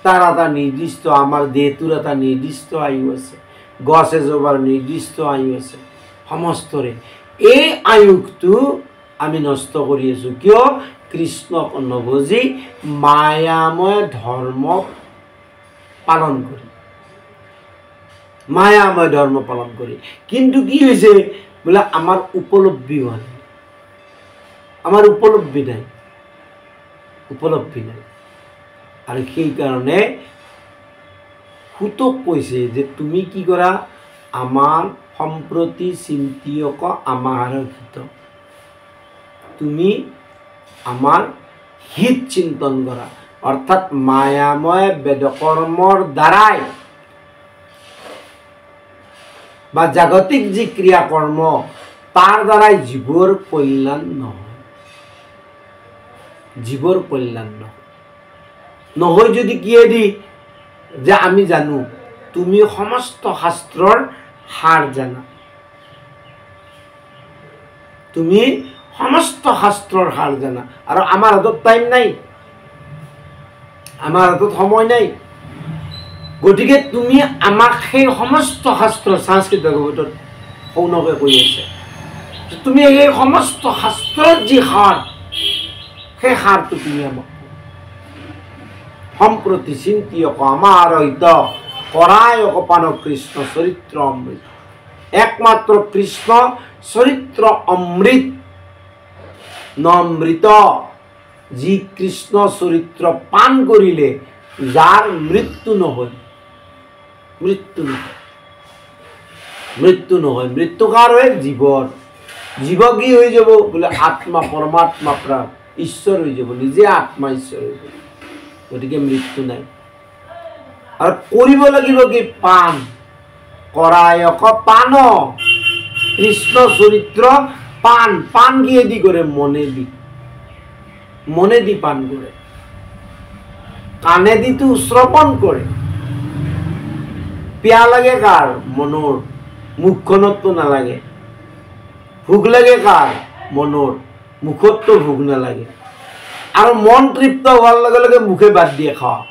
তাৰ এটা নিৰ্দিষ্ট, আমাৰ দেহটোৰ এটা নিৰ্দিষ্ট আয়ু আছে, গছ এজোপাৰ নিৰ্দিষ্ট আয়ু আছে, সমস্তৰে। এই আয়ুসটো আমি নষ্ট কৰি আছোঁ। কিয়? কৃষ্ণক নবুজি মায়াময় ধৰ্ম পালন কৰি, মায়াময় ধৰ্ম পালন কৰি। কিন্তু কি হৈছে বোলে, আমাৰ উপলব্ধি হোৱা নাই, আমাৰ উপলব্ধি নাই, উপলব্ধি নাই। আৰু সেইকাৰণে সুতক কৈছে যে তুমি কি কৰা? আমাৰ সম্প্ৰতি চিন্তিয়ক আমাৰ হিত। তুমি আমাৰ হিত চিন্তন কৰা। অৰ্থাৎ মায়াময় বেদকৰ্মৰ দ্বাৰাই বা জাগতিক যি ক্ৰিয়াকৰ্ম, তাৰ দ্বাৰাই জীৱৰ কল্যাণ নহয়। জীৱৰ কল্যাণ নহয়। নহয় যদি কিহেদি? যে আমি জানো তুমি সমস্ত শাস্ত্ৰৰ সাৰ জানা, তুমি সমস্ত শাস্ত্ৰৰ সাৰ জানা, আৰু আমাৰ হাতত টাইম নাই, আমাৰ হাতত সময় নাই। গতিকে তুমি আমাক সেই সমস্ত শাস্ত্ৰ, সংস্কৃত ভাগৱতত শৌনকে কৈ আছে, তুমি এই সমস্ত শাস্ত্ৰৰ যি সাৰ, সেই সাৰটো তুমি আমাক সম্প্ৰতি চিন্তিয়ক আমাৰ হিত, কৰাই অকপান কৃষ্ণ চৰিত্ৰ অমৃত। একমাত্ৰ কৃষ্ণ চৰিত্ৰ অমৃত নমৃত যি কৃষ্ণ চৰিত্ৰ পান কৰিলে যাৰ মৃত্যু নহয়, মৃত্যু নহয়, মৃত্যু নহয়। মৃত্যু কাৰ হয়? জীৱৰ। জীৱ কি হৈ যাব বোলে? আত্মা, পৰমাত্মা প্ৰাণ, ঈশ্বৰ হৈ যাব, নিজে আত্মা ঈশ্বৰ হৈ যাব। গতিকে মৃত্যু নাই। আৰু কৰিব লাগিব কি? পান। কৰায়ক পান, কৃষ্ণ চৰিত্ৰ পান। পান কিহেদি কৰে? মনেদি, মনেদি পান কৰে। কাণেদিতো শ্ৰৱণ কৰে। পিয়া লাগে কাৰ? মনৰ। মুখখনততো নালাগে। ভোক লাগে কাৰ? মনৰ। মুখততো ভোক নালাগে। আৰু মন তৃপ্ত হোৱাৰ লগে লগে মুখে বাদ দিয়ে খাওয়া।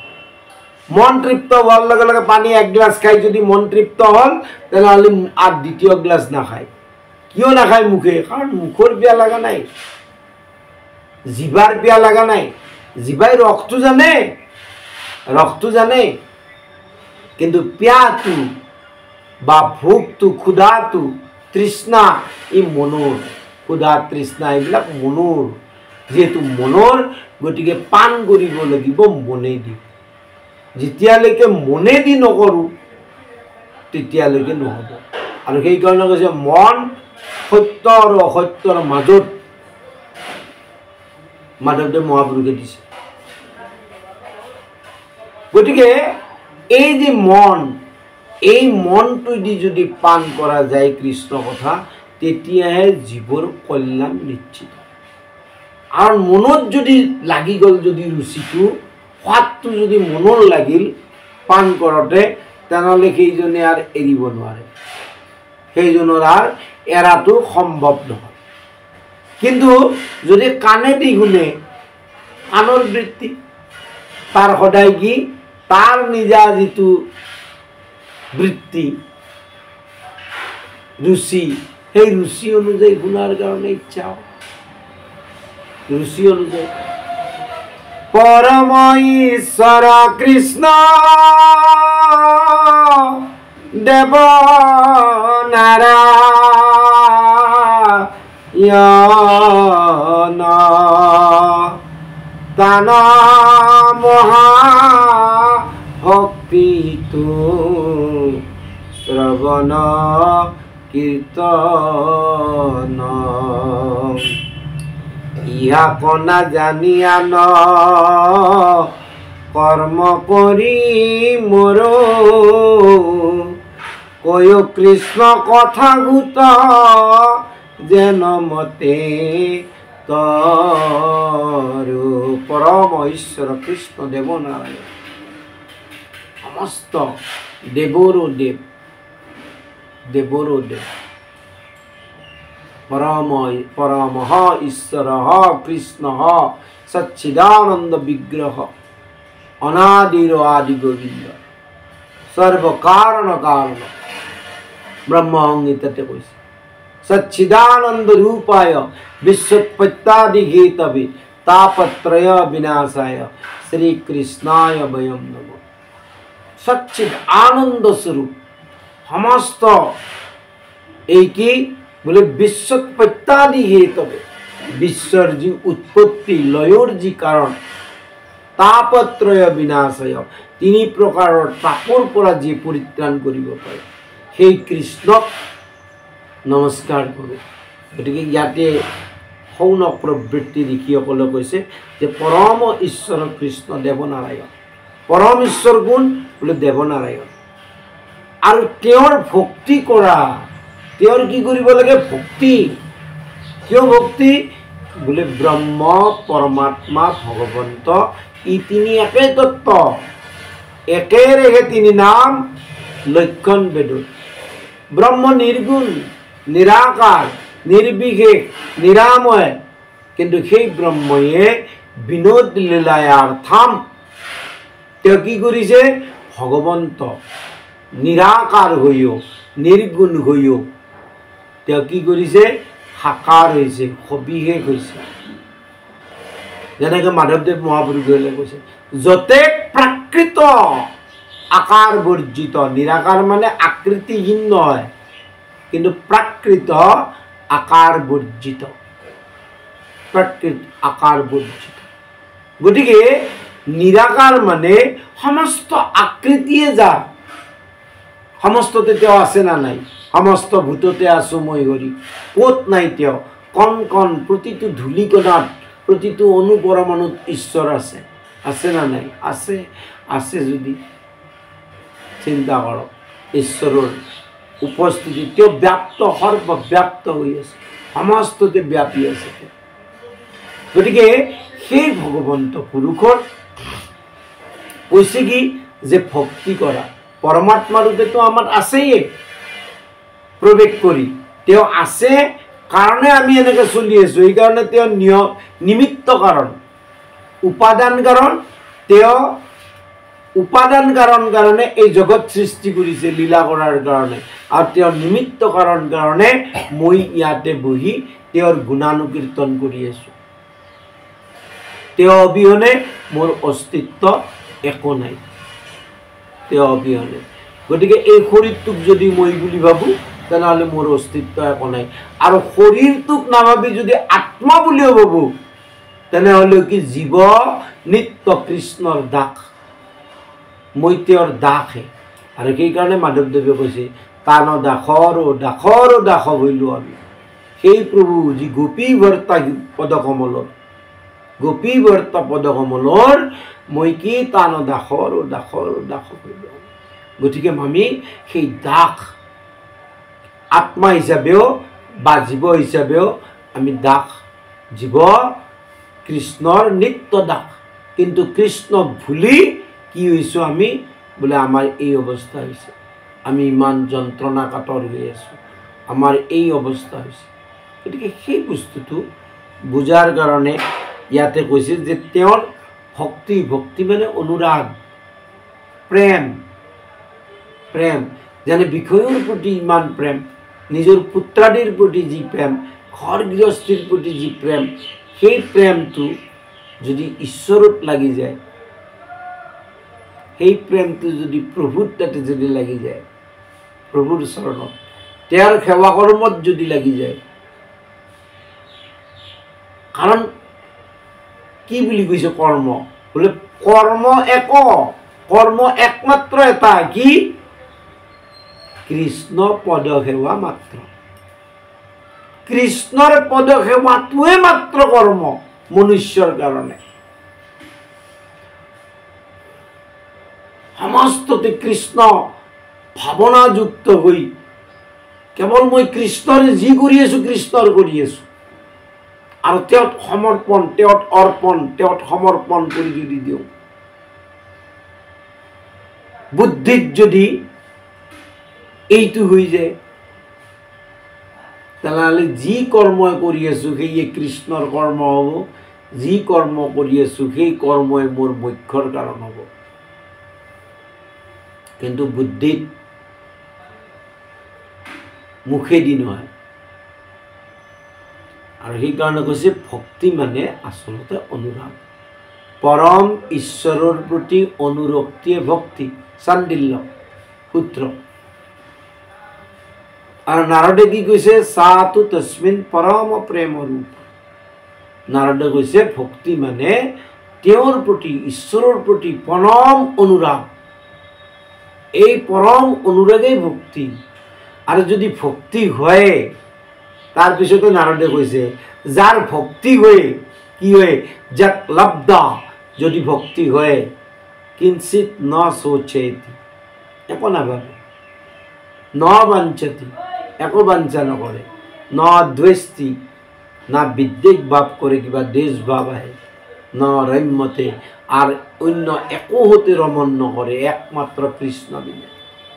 মন তৃপ্ত হোৱাৰ লগে লগে পানী এক গ্লাছ খাই যদি মন তৃপ্ত হ'ল, তেনেহ'লে আৰু দ্বিতীয় গ্লাছ নাখায়। কিয় নাখায় মুখে? কাৰণ মুখৰ পিয়া লগা নাই, জিভাৰ পিয়া লগা নাই। জিভাই ৰসটো জানে, ৰসটো জানে, কিন্তু পিয়াটো বা ভোকটো, ক্ষুধাটো, তৃষ্ণা, ই মনৰ। ক্ষুধা, তৃষ্ণা এইবিলাক মনৰ। যিহেতু মনৰ, গতিকে পান কৰিব লাগিব মনেদি। যেতিয়ালৈকে মনেদি নকৰোঁ তেতিয়ালৈকে নহ'ব। আৰু সেইকাৰণে কৈছে মন সত্য আৰু অসত্যৰ মাজত মাধৱদেৱ মহাপুৰুষে দিছে। গতিকে এই যে মন, এই মনটো দি যদি পান কৰা যায় কৃষ্ণ কথা, তেতিয়াহে জীৱৰ কল্যাণ নিশ্চিত। আৰু মনত যদি লাগি গ'ল, যদি ৰুচিটো, সোৱাদটো যদি মনৰ লাগিল পান কৰোঁতে, তেনেহ'লে সেইজনে আৰু এৰিব নোৱাৰে, সেইজনৰ আৰু এৰাটো সম্ভৱ নহয়। কিন্তু যদি কাণেদি শুনে, কাণৰ বৃত্তি, তাৰ সদায় কি? তাৰ নিজা যিটো বৃত্তি, ৰুচি, সেই ৰুচি অনুযায়ী শুনাৰ কাৰণে ইচ্ছা হয়, ৰুচি অনুযায়ী। পৰম ঈশ্বৰ কৃষ্ণ দেৱ নাৰায়ণ তান মহা ভক্তিটো শ্ৰৱণ কীৰ্তন ইয়াক নাজানিয়া ন কৰ্ম কৰি মোৰ কৈও কৃষ্ণ কথা গোট যেন মতে তৰু। পৰম ঈশ্বৰ কৃষ্ণ দেৱ নাৰায়ণ, সমস্ত দেৱৰো দেৱ, দেৱৰো দেৱ। পৰমঃ ঈশ্বৰঃ কৃষ্ণঃ সচ্চিদানন্দ বিগ্ৰহ অনাদিৰ আদি গোবিন্দ সৰ্ব কাৰণ কাৰণ ব্ৰহ্ম সংহিতাতে কৈছে। সচ্চিদানন্দ ৰূপায় বিশ্বোৎপত্যাদি হেতবে তাপত্ৰয় বিনাশায় শ্ৰীকৃষ্ণায় বয়ম নমঃ। সচ্চিদ আনন্দ স্বৰূপ সমস্ত এই কি বোলে বিশ্বোৎপত্যাদি হেতবে, বিশ্বৰ যি উৎপত্তি লয়ৰ যি কাৰণ, তাপত্ৰয় বিনাশায়, তিনি প্ৰকাৰৰ তাপৰ পৰা যি পৰিত্ৰাণ কৰিব পাৰে, সেই কৃষ্ণক নমস্কাৰ কৰোঁ। গতিকে ইয়াতে সৌনক প্ৰবৃত্তি ঋষিসকলে কৈছে যে পৰম ঈশ্বৰ কৃষ্ণ দেৱনাৰায়ণ। পৰম ঈশ্বৰ কোন বোলে? দেৱনাৰায়ণ। আৰু তেওঁৰ ভক্তি কৰা, তেওঁৰ কি কৰিব লাগে? ভক্তি। কিয় ভক্তি বোলে? ব্ৰহ্ম, পৰমাত্মা, ভগৱন্ত ই তিনি একে তত্ত্ব, একেৰেহে তিনি নাম, লক্ষণ বেদত। ব্ৰহ্ম নিৰ্গুণ, নিৰাকাৰ, নিৰ্বিশেষ, নিৰাময়, কিন্তু সেই ব্ৰহ্ময়ে বিনোদ লীলায়াৰ্থম তেওঁ কি কৰিছে? ভগৱন্ত নিৰাকাৰ হৈও, নিৰ্গুণ হৈও তেওঁ কি কৰিছে? সাকাৰ হৈছে, সবিশেষ হৈছে। যেনেকৈ মাধৱদেৱ মহাপুৰুষে কৈছে যতে প্ৰাকৃত আকাৰ বৰ্জিত, নিৰাকাৰ মানে আকৃতিহীন নহয়, কিন্তু প্ৰাকৃত আকাৰ বৰ্জিত। প্ৰাকৃত আকাৰ বৰ্জিত। গতিকে নিৰাকাৰ মানে সমস্ত আকৃতিয়ে যা, সমস্ততে তেওঁ আছে না নাই? সমস্ত ভূততে আছো মই হৰি, ক'ত নাই তেওঁ? কণ কণ প্ৰতিটো ধূলিকণাত, প্ৰতিটো অনুপৰমাণুত ঈশ্বৰ আছে, আছে না নাই? আছে। আছে যদি চিন্তা কৰক, ঈশ্বৰৰ উপস্থিতি তেওঁ ব্যাপ্ত, সৰ্বব্যাপ্ত হৈ আছে, সমস্ততে ব্যাপী আছে। গতিকে সেই ভগৱন্ত পুৰুষৰ কৈছে কি যে ভক্তি কৰা, পৰমাত্মা ৰূপেতো আমাৰ আছেই প্ৰৱেশ কৰি, তেওঁ আছে কাৰণে আমি এনেকৈ চলি আছোঁ। সেইকাৰণে তেওঁ নিমিত্ত কাৰণ, উপাদান কাৰণ, তেওঁ উপাদান কাৰণ কাৰণে এই জগত সৃষ্টি কৰিছে লীলা কৰাৰ কাৰণে, আৰু তেওঁৰ নিমিত্ত কাৰণ কাৰণে মই ইয়াতে বহি তেওঁৰ গুণানুকীৰ্তন কৰি আছোঁ। তেওঁ অবিহনে মোৰ অস্তিত্ব একো নাই, তেওঁ অবিহনে। গতিকে এই শৰীৰটোক যদি মই বুলি ভাবোঁ তেনেহ'লে মোৰ অস্তিত্ব একো নাই, আৰু শৰীৰটোক নাভাবি যদি আত্মা বুলিও ভাবোঁ তেনেহ'লে কি জীৱ নিত্য কৃষ্ণৰ দাস, মই তেওঁৰ দাসহে। আৰু সেইকাৰণে মাধৱদেৱে কৈছে তান দাসৰো দাসৰো দাস হইলো আমি। সেই প্ৰভু যি গোপী বৰ্তা পদকমলৰ, গোপী বৰ্তা পদকমলৰ মই কি তান দাসৰো দাসৰো দাস হইলো। গতিকে আমি সেই দাস, আত্মা হিচাপেও বা জীৱ হিচাপেও আমি দাস, জীৱ কৃষ্ণৰ নিত্য দাস। কিন্তু কৃষ্ণক ভুলি কি হৈছোঁ আমি? বোলে আমাৰ এই অৱস্থা হৈছে, আমি ইমান যন্ত্ৰণা কাতৰ হৈ আছোঁ, আমাৰ এই অৱস্থা হৈছে। গতিকে সেই বস্তুটো বুজাৰ কাৰণে ইয়াতে কৈছে যে তেওঁৰ ভক্তি, ভক্তি মানে অনুৰাগ, প্ৰেম, প্ৰেম, যেনে বিষয়ৰ প্ৰতি ইমান প্ৰেম, নিজৰ পুত্ৰাদিৰ প্ৰতি যি প্ৰেম, ঘৰ গৃহস্থীৰ প্ৰতি যি প্ৰেম, সেই প্ৰেমটো যদি ঈশ্বৰত লাগি যায়, সেই প্ৰেমটো যদি প্ৰভুৰ তাতে যদি লাগি যায়, প্ৰভুৰ চৰণত, তেওঁৰ সেৱা কৰ্মত যদি লাগি যায়, কাৰণ কি বুলি কৈছে কৰ্ম? বোলে কৰ্ম এক, কৰ্ম একমাত্ৰ এটা, কি? কৃষ্ণ পদ সেৱা মাত্ৰ। কৃষ্ণৰ পদ সেৱাটোৱে মাত্ৰ কৰ্ম মনুষ্যৰ কাৰণে। সমস্ততে কৃষ্ণ ভাৱনাযুক্ত হৈ কেৱল মই কৃষ্ণৰ যি কৰি আছোঁ কৃষ্ণৰ কৰি আছোঁ, আৰু তেওঁত সমৰ্পণ, তেওঁত অৰ্পণ, তেওঁত সমৰ্পণ কৰি যদি দিওঁ, বুদ্ধিত যদি এইটো হৈ যায় তেনেহ'লে যি কৰ্ম কৰি আছোঁ সেয়ে কৃষ্ণৰ কৰ্ম হ'ব, যি কৰ্ম কৰি আছোঁ সেই কৰ্মই মোৰ মোক্ষৰ কাৰণ হ'ব। কিন্তু বুদ্ধিত মুখেদি নহয়। আৰু সেইকাৰণে কৈছে ভক্তি মানে আচলতে অনুৰাগ, পৰম ঈশ্বৰৰ প্ৰতি অনুৰক্তিয়ে ভক্তি, চাণ্ডিল্য সূত্ৰ। আৰু নাৰদে কি কৈছে? চাটো তস্মিন পৰম প্ৰেম ৰূপ। নাৰদে কৈছে ভক্তি মানে তেওঁৰ প্ৰতি, ঈশ্বৰৰ প্ৰতি পৰম অনুৰাগ, এই পৰম অনুৰাগেই ভক্তি। আৰু যদি ভক্তি হয়, তাৰপিছতে নাৰদে কৈছে যাৰ ভক্তি হয় কি হয়? যাক লব্ধা, যদি ভক্তি হয়, কিঞ্চিত ন শোচেতি, একো নাভাবে, ন বাঞ্ছতি, একো বাঞ্ছা নকৰে, ন দ্বেষ্টি, না বিদ্বেষ ভাৱ কৰে, কিবা দেশ ভাৱ আহে, ন ৰম্যতে, আৰু অন্য একো হতে ৰমণ নকৰে, একমাত্ৰ কৃষ্ণ বিনে,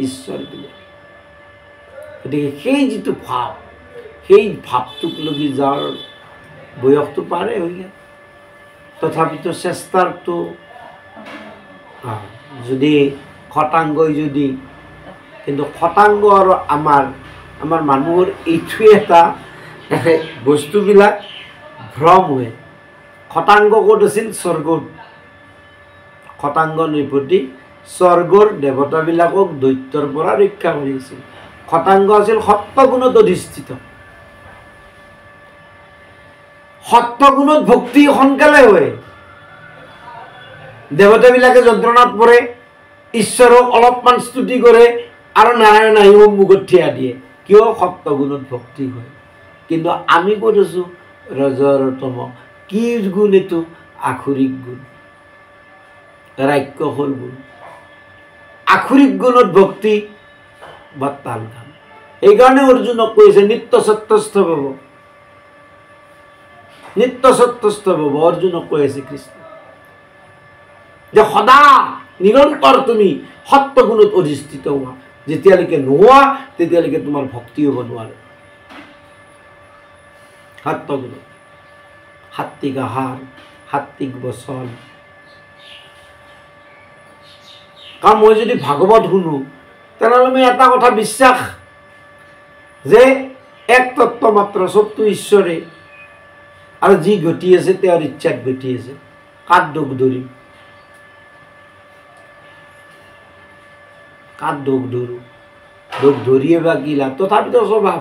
ঈশ্বৰ বিনে। গতিকে সেই যিটো ভাৱ, সেই ভাৱটোক লগি যাৰ বয়সটো পাৰে হৈ যায়, তথাপিতো চেষ্টাৰটো যদি শতাংগই যদি, কিন্তু শতাংগ আৰু আমাৰ মানুহৰ এইটোৱে এটা বস্তুবিলাক ভ্ৰম হয়। শতাংগ ক'ত আছিল? স্বৰ্গত। শতাংগ নৃপতি স্বৰ্গৰ দেৱতাবিলাকক দৈত্যৰ পৰা ৰক্ষা কৰিছিল। শতাংগ আছিল সত্বগুণত অধিষ্ঠিত। সত্যগুণত ভক্তি সোনকালে হয়। দেৱতাবিলাকে যন্ত্ৰণাত পৰে, ঈশ্বৰক অলপমান স্তুতি কৰে আৰু নাৰায়ণ আহিব মুখত থিয়া দিয়ে। কিয়? সত্যগুণত ভক্তি হয়। কিন্তু আমি ক'ত আছোঁ? ৰজৰতম। কি গুণ এইটো? আসুৰিক গুণ, ৰাক্ষসৰ গুণ। আসুৰিক গুণত ভক্তি বৰ টান কাম। সেইকাৰণে অৰ্জুনক কৈছে নিত্য সত্যস্থ পাব, নিত্য সত্যস্থ পাব। অৰ্জুনক কৈ আছে কৃষ্ণ যে সদা নিৰন্তৰ তুমি সত্যগুণত অধিষ্ঠিত হোৱা। যেতিয়ালৈকে নোহোৱা তেতিয়ালৈকে তোমাৰ ভক্তি হ'ব নোৱাৰে। সত্যগুণত সাত্বিক আহাৰ, সাত্বিক বচন। কাৰণ মই যদি ভাগৱত শুনো তেনেহ'লে মই এটা কথা বিশ্বাস যে এক তত্ত্ব মাত্ৰ, চবটো ঈশ্বৰে, আৰু যি ঘটি আছে তেওঁৰ ইচ্ছাত ঘটি আছে। কাৰ দোষ ধৰিম? কাৰ দোষ ধৰো? দোষ ধৰিয়ে বা কি লাভ? তথাপিতো স্বভাৱ,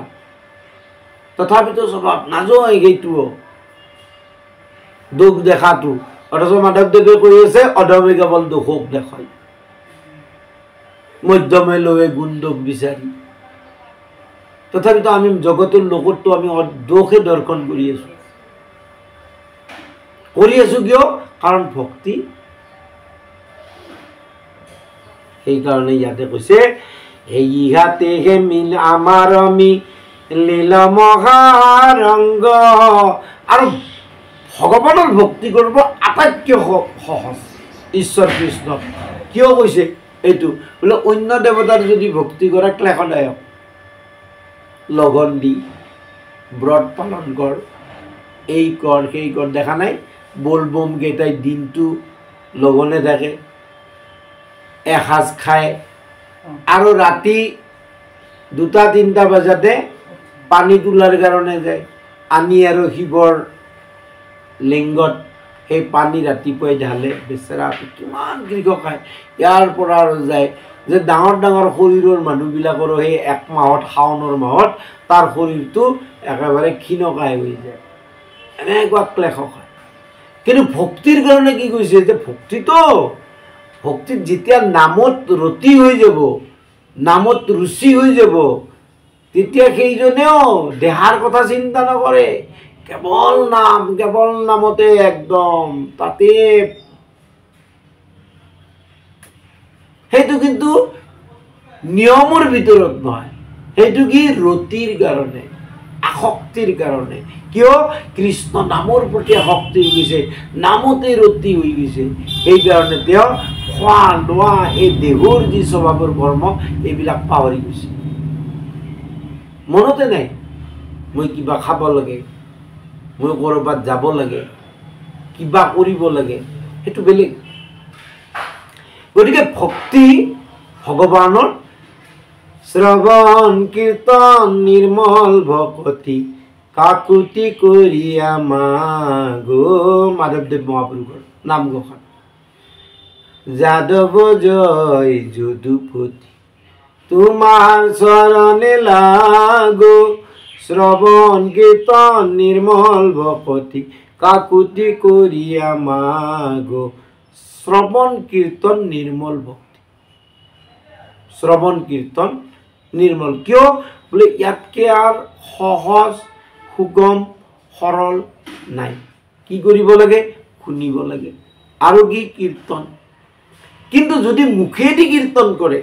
তথাপিতো স্বভাৱ নাযায় সেইটোও দুখ দেখাটো। অথচ মাধৱদেৱে কৈ আছে অধমে কেৱল দোষক দেখায়, মধ্যমে লয়ে গুণ দোষ বিচাৰি। তথাপিতো আমি জগতৰ লোকতো আমি দোষে দৰ্শন কৰি আছো। কিয়? কাৰণ ভক্তি। সেইকাৰণে ইয়াতে কৈছে এই ইহাতে হে মিল আমাৰ লীলা মহাৰংগ। আৰু ভগৱানৰ ভক্তি কৰিব আটাইতকৈ সহজ ঈশ্বৰ কৃষ্ণক। কিয় কৈছে এইটো? বোলে অন্য দেৱতাৰ যদি ভক্তি কৰে ক্লেশদায়ক, লগন দি ব্ৰত পালন কৰ, এই কৰ সেই কৰ। দেখা নাই বলবম কেইটাই দিনটো লগনে থাকে, এসাঁজ খায় আৰু ৰাতি 2-3 বজাতে পানী তোলাৰ কাৰণে যায়, আনি আৰু শিৱৰ লিংগত সেই পানী ৰাতিপুৱাই ঢালে। বেচেৰা কিমান কৃষক খায়। ইয়াৰ পৰা আৰু যায় যে ডাঙৰ ডাঙৰ শৰীৰৰ মানুহবিলাকৰো সেই 1 মাহত, শাওণৰ মাহত তাৰ শৰীৰটো একেবাৰে ক্ষীণকায় হৈ যায়। এনেকুৱা ক্লেশ খায়। কিন্তু ভক্তিৰ কাৰণে কি কৈছে যে ভক্তিত যেতিয়া নামত ৰতি হৈ যাব, নামত ৰুচি হৈ যাব, তেতিয়া সেইজনেও দেহাৰ কথা চিন্তা নকৰে। কেৱল নাম, কেৱল নামতে একদম তাতে। সেইটো কিন্তু নিয়মৰ ভিতৰত নহয়, সেইটো কি ৰতিৰ কাৰণে, আসক্তিৰ কাৰণে। কিয়? কৃষ্ণ নামৰ প্ৰতি আসক্তি হৈ গৈছে, নামতে ৰতি হৈ গৈছে। সেইকাৰণে তেওঁ খোৱা লোৱা, এই দেহৰ যি স্বভাৱৰ কৰ্ম, এইবিলাক পাহৰি গৈছে। মনতে নাই মই কিবা খাব লাগে, মই ক'ৰবাত যাব লাগে, কিবা কৰিব লাগে, সেইটো বেলেগ। গতিকে ভক্তি ভগৱানৰ শ্ৰৱণ কীৰ্তন নিৰ্মল ভকতি কাকুতি কৰিয়া মাগো। মাধৱদেৱ মহাপুৰুষৰ নামঘোষা। যাদৱ জয় যদুপতি তোমাৰ চৰণে লাগো, শ্ৰৱণ কীৰ্তন নিৰ্মল ভকতি কাকুতি কৰিয়া মাগো। শ্ৰৱণ কীৰ্তন নিৰ্মল ভক্তি, শ্ৰৱণ কীৰ্তন নিৰ্মল। কিয়? বোলে ইয়াতকে আৰু সহজ, সুগম, সৰল নাই। কি কৰিব লাগে? শুনিব লাগে। আৰু কি? কীৰ্তন। কিন্তু যদি মুখেদি কীৰ্তন কৰে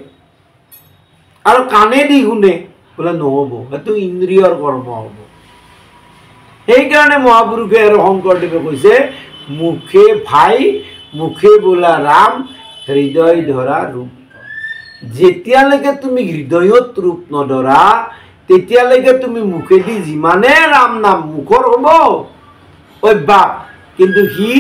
আৰু কাণেদি শুনে, বোলে নহ'ব, সেইটো ইন্দ্ৰিয়ৰ কৰ্ম হ'ব। সেইকাৰণে মহাপুৰুষে আৰু শংকৰদেৱে কৈছে মুখে ভাই, মুখে বোলা ৰাম, হৃদয় ধৰা ৰূপ। যেতিয়ালৈকে তুমি হৃদয়ত ৰূপ নধৰা, তেতিয়ালৈকে তুমি মুখেদি যিমানে ৰাম নাম মুখৰ হ'ব অভ্যাস, কিন্তু সি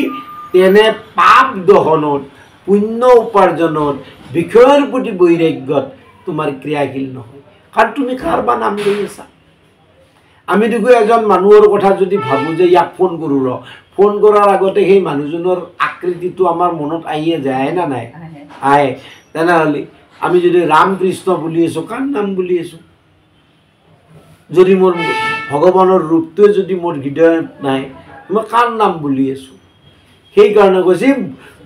তেনে পাপ দহনত, পুণ্য উপাৰ্জনত, বিষয়ৰ প্ৰতি বৈৰাগ্যত তোমাৰ ক্ৰিয়াশীল নহয়। কাৰণ তুমি কাৰোবাৰ নাম লৈ আছা। আমি দেখো এজন মানুহৰ কথা যদি ভাবোঁ যে ইয়াক ফোন কৰোঁ, ফোন কৰাৰ আগতে সেই মানুহজনৰ আকৃতিটো আমাৰ মনত আহিয়ে যায় না নাই? আহে। তেনেহ'লে আমি যদি ৰাম কৃষ্ণ বুলি আছোঁ, কাৰ নাম বুলি আছোঁ? যদি মোৰ ভগৱানৰ ৰূপটোৱে যদি মোৰ হৃদয়ত নাই, মই কাৰ নাম বুলি আছোঁ? সেইকাৰণে কৈছে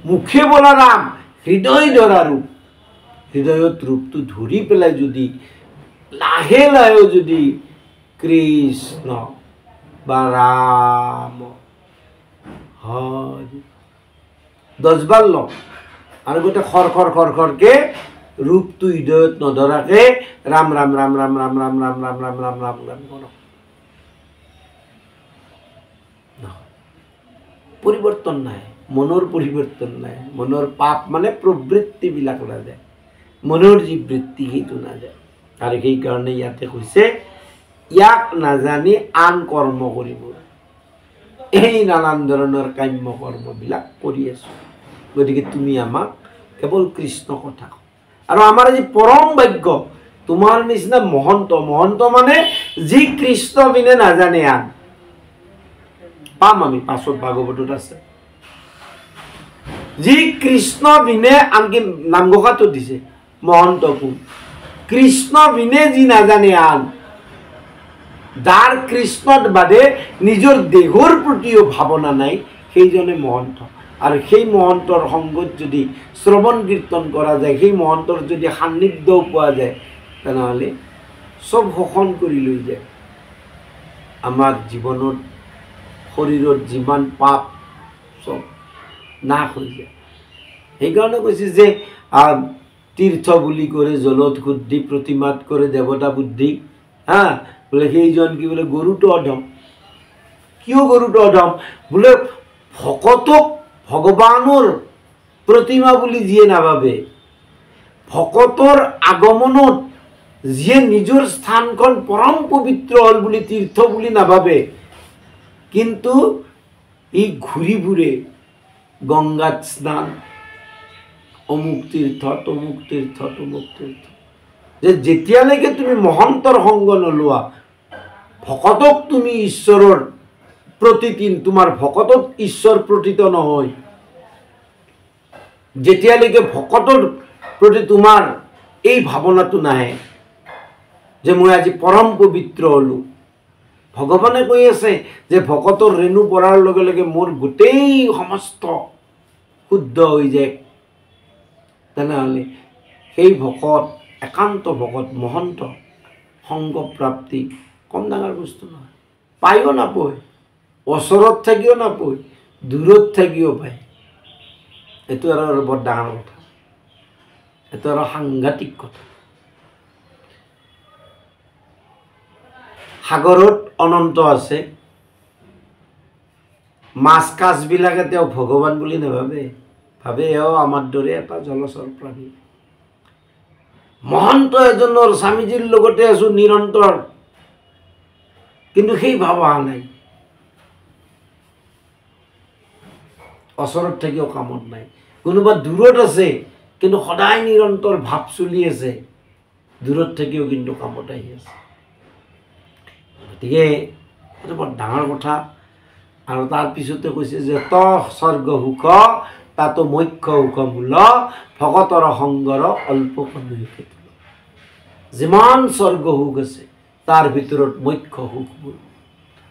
মুখে বোলা নাম হৃদয় ধৰা ৰূপ। হৃদয়ত ৰূপটো ধৰি পেলাই যদি লাহে লাহে যদি কৃষ্ণ বা ৰাম হৰি 10 বাৰ লওঁ আৰু গোটেই খৰকে ৰূপটো হৃদয়ত নধৰাকে ৰাম ৰাম ৰাম ৰাম ৰাম ৰাম ৰাম ৰাম ৰাম ৰাম ৰাম ৰাম কৰক। পৰিৱৰ্তন নাই, মনৰ পৰিৱৰ্তন নাই। মনৰ পাপ মানে প্ৰবৃত্তিবিলাক নাযায়, মনৰ যি বৃত্তি সেইটো নাযায়। আৰু সেইকাৰণে ইয়াতে কৈছে ইয়াক নাজানি আন কৰ্ম কৰিব, এই নানান ধৰণৰ কাম্য কৰ্মবিলাক কৰি আছো। গতিকে তুমি আমাক কেৱল কৃষ্ণ কথা কওঁ। আৰু আমাৰ যি পৰম ভাগ্য, তোমাৰ নিচিনা মহন্ত, মহন্ত মানে যি কৃষ্ণ বিনে নাজানে আন। পাম আমি পাছত ভাগৱতত আছে, যি কৃষ্ণ বিনে আনকি নামঘোষাটো দিছে মহন্ত কোন? কৃষ্ণ বিনে যি নাজানে আন, যাৰ কৃষ্ণত বাদে নিজৰ দেহৰ প্ৰতিও ভাৱনা নাই, সেইজনে মহন্ত। আৰু সেই মহন্তৰ সংগত যদি শ্ৰৱণ কীৰ্তন কৰা যায়, সেই মহন্তৰ যদি সান্নিধ্যও পোৱা যায়, তেনেহ'লে চব শোষণ কৰি লৈ যায়। আমাৰ জীৱনত শৰীৰত যিমান পাপ চব নাশ হৈ যায়। সেইকাৰণে কৈছে যে তীৰ্থ বুলি কৰে জলত শুদ্ধি, প্ৰতিমাত কৰে দেৱতা বুদ্ধি। বোলে সেইজন কি বোলে গৰুটো অধম। কিয় গৰুটো অধম? বোলে ভকতক ভগৱানৰ প্ৰতিমা বুলি যিয়ে নাভাবে, ভকতৰ আগমনত যিয়ে নিজৰ স্থানখন পৰম পবিত্ৰ হ'ল বুলি তীৰ্থ বুলি নাভাবে, কিন্তু ই ঘূৰি ফুৰে গংগাত স্নান, অমুক তীৰ্থ তমুক তীৰ্থ তমুক তীৰ্থ। যে যেতিয়ালৈকে তুমি মহন্তৰ সংগ নলোৱা, ভকতক তুমি ঈশ্বৰৰ প্ৰতীতি, তোমাৰ ভকতত ঈশ্বৰ প্ৰতীত নহয়, যেতিয়ালৈকে ভকতৰ প্ৰতি তোমাৰ এই ভাৱনাটো নাহে যে মই আজি পৰম পবিত্ৰ হলো। ভগৱানে কৈ আছে যে ভকতৰ ৰেণু পৰাৰ লগে লগে মোৰ গোটেই সমস্ত শুদ্ধ হৈ যায়। তেনেহ'লে সেই ভকত, একান্ত ভকত, মহন্ত সংগ প্ৰাপ্তি কম ডাঙৰ বস্তু নহয়। পায়ো নাপায়, ওচৰত থাকিও নাপায়, দূৰত থাকিও পায়। এইটো আৰু বৰ ডাঙৰ কথা, এইটো আৰু সাংঘাতিক কথা। সাগৰত অনন্ত আছে, মাছ কাছবিলাকে তেওঁ ভগৱান বুলি নাভাবে, ভাবে এও আমাৰ দৰে এটা জলচৰ প্ৰাণী। মহন্ত এজনৰ স্বামীজীৰ লগতে আছো নিৰন্তৰ, কিন্তু সেই ভাৱ অহা নাই, ওচৰত থাকিও কামত নাই। কোনোবা দূৰত আছে কিন্তু সদায় নিৰন্তৰ ভাৱ চলি আছে, দূৰত থাকিও কিন্তু কামত আহি আছে। গতিকে এইটো বৰ ডাঙৰ কথা। আৰু তাৰপিছতে কৈছে যে ত স্বৰ্গ সুখ তাতো মুখ্য সুখ মূল, ভকতৰ সংগৰ অল্প কণিকে। যিমান স্বৰ্গ সুখ আছে তাৰ ভিতৰত মুখ্য সুখ মূল।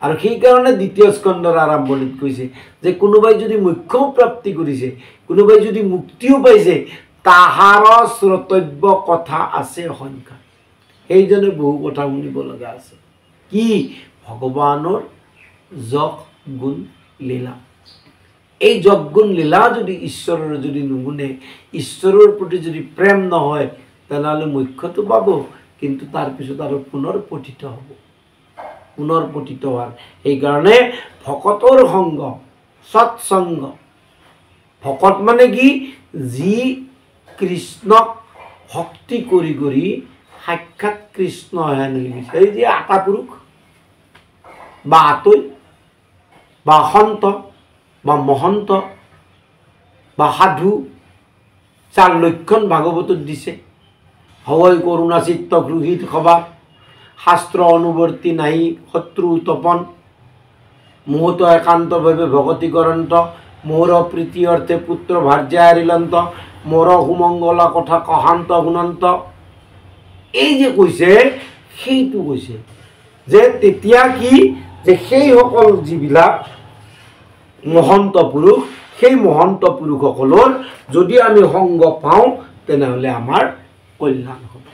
আৰু সেইকাৰণে দ্বিতীয় স্কন্ধৰ আৰম্ভণিত কৈছে যে কোনোবাই যদি মুখ্য প্ৰাপ্তি কৰিছে, কোনোবাই যদি মুক্তিও পাইছে, তাহাৰ শ্ৰোতব্য কথা আছে সংখ্যা। সেইজনে বহু কথা শুনিব লগা আছে। কি? ভগৱানৰ যশ গুণ লীলা। এই যশ গুণ লীলা যদি ঈশ্বৰৰ যদি নুশুনে, ঈশ্বৰৰ প্ৰতি যদি প্ৰেম নহয়, তেনেহ'লে মুখ্যটো পাব, কিন্তু তাৰপিছত আৰু পুনৰ পতিত হ'ব, পুনৰ পতিত হোৱাৰ। সেইকাৰণে ভকতৰ সংগ, সৎসংগ। ভকত মানে কি? যি কৃষ্ণক ভক্তি কৰি কৰি সাক্ষাৎ কৃষ্ণ হেন হৈ গৈছে। এই যে আটা পুৰুষ বা আতৈ বা সন্ত বা মহন্ত বা সাধু, যাৰ লক্ষণ ভাগৱতত দিছে। হয় কৰুণা চিত্ত গৃহীত সভা, শাস্ত্ৰ অনুবৰ্তী নাই শত্ৰু উত্তপন, মোহত একান্তভাৱে ভগতি কৰন্ত, মোৰ প্ৰীতি অৰ্থে পুত্ৰ ভাৰ্যা এৰিলন্ত, মোৰ সুমংগলা কথা কহান্ত শুনন্ত। এই যে কৈছে, সেইটো কৈছে যে তেতিয়া কি, যে সেইসকল যিবিলাক মহন্ত পুৰুষ, সেই মহন্ত পুৰুষসকলৰ যদি আমি সংগ পাওঁ তেনেহ'লে আমাৰ কল্যাণ হ'ব।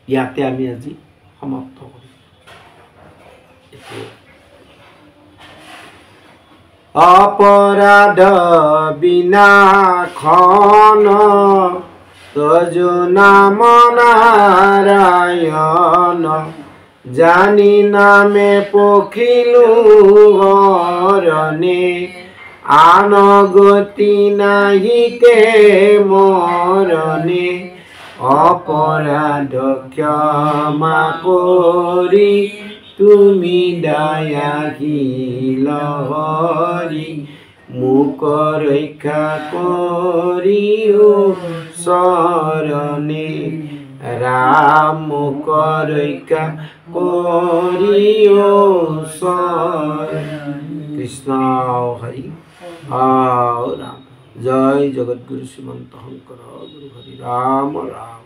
ইয়াতে আমি আজি সমাপ্ত কৰিম। অপৰাধ বিনাশন তজু নাম নাৰায়ণ, জানি নামে পখিলো হৰণে, আন গতি নাহিকে মৰণে, অপৰাধ ক্ষমা কৰি তুমি দয়াশীল হৰি, মোক ৰক্ষা কৰিও চৰণে, ৰাম মোক ৰক্ষা কৰিও চৰণে। কৃষ্ণ হৰি ৰাম। জয় জগতগুৰু শ্ৰীমন্ত শংকৰ গুৰু হৰি ৰাম ৰাম।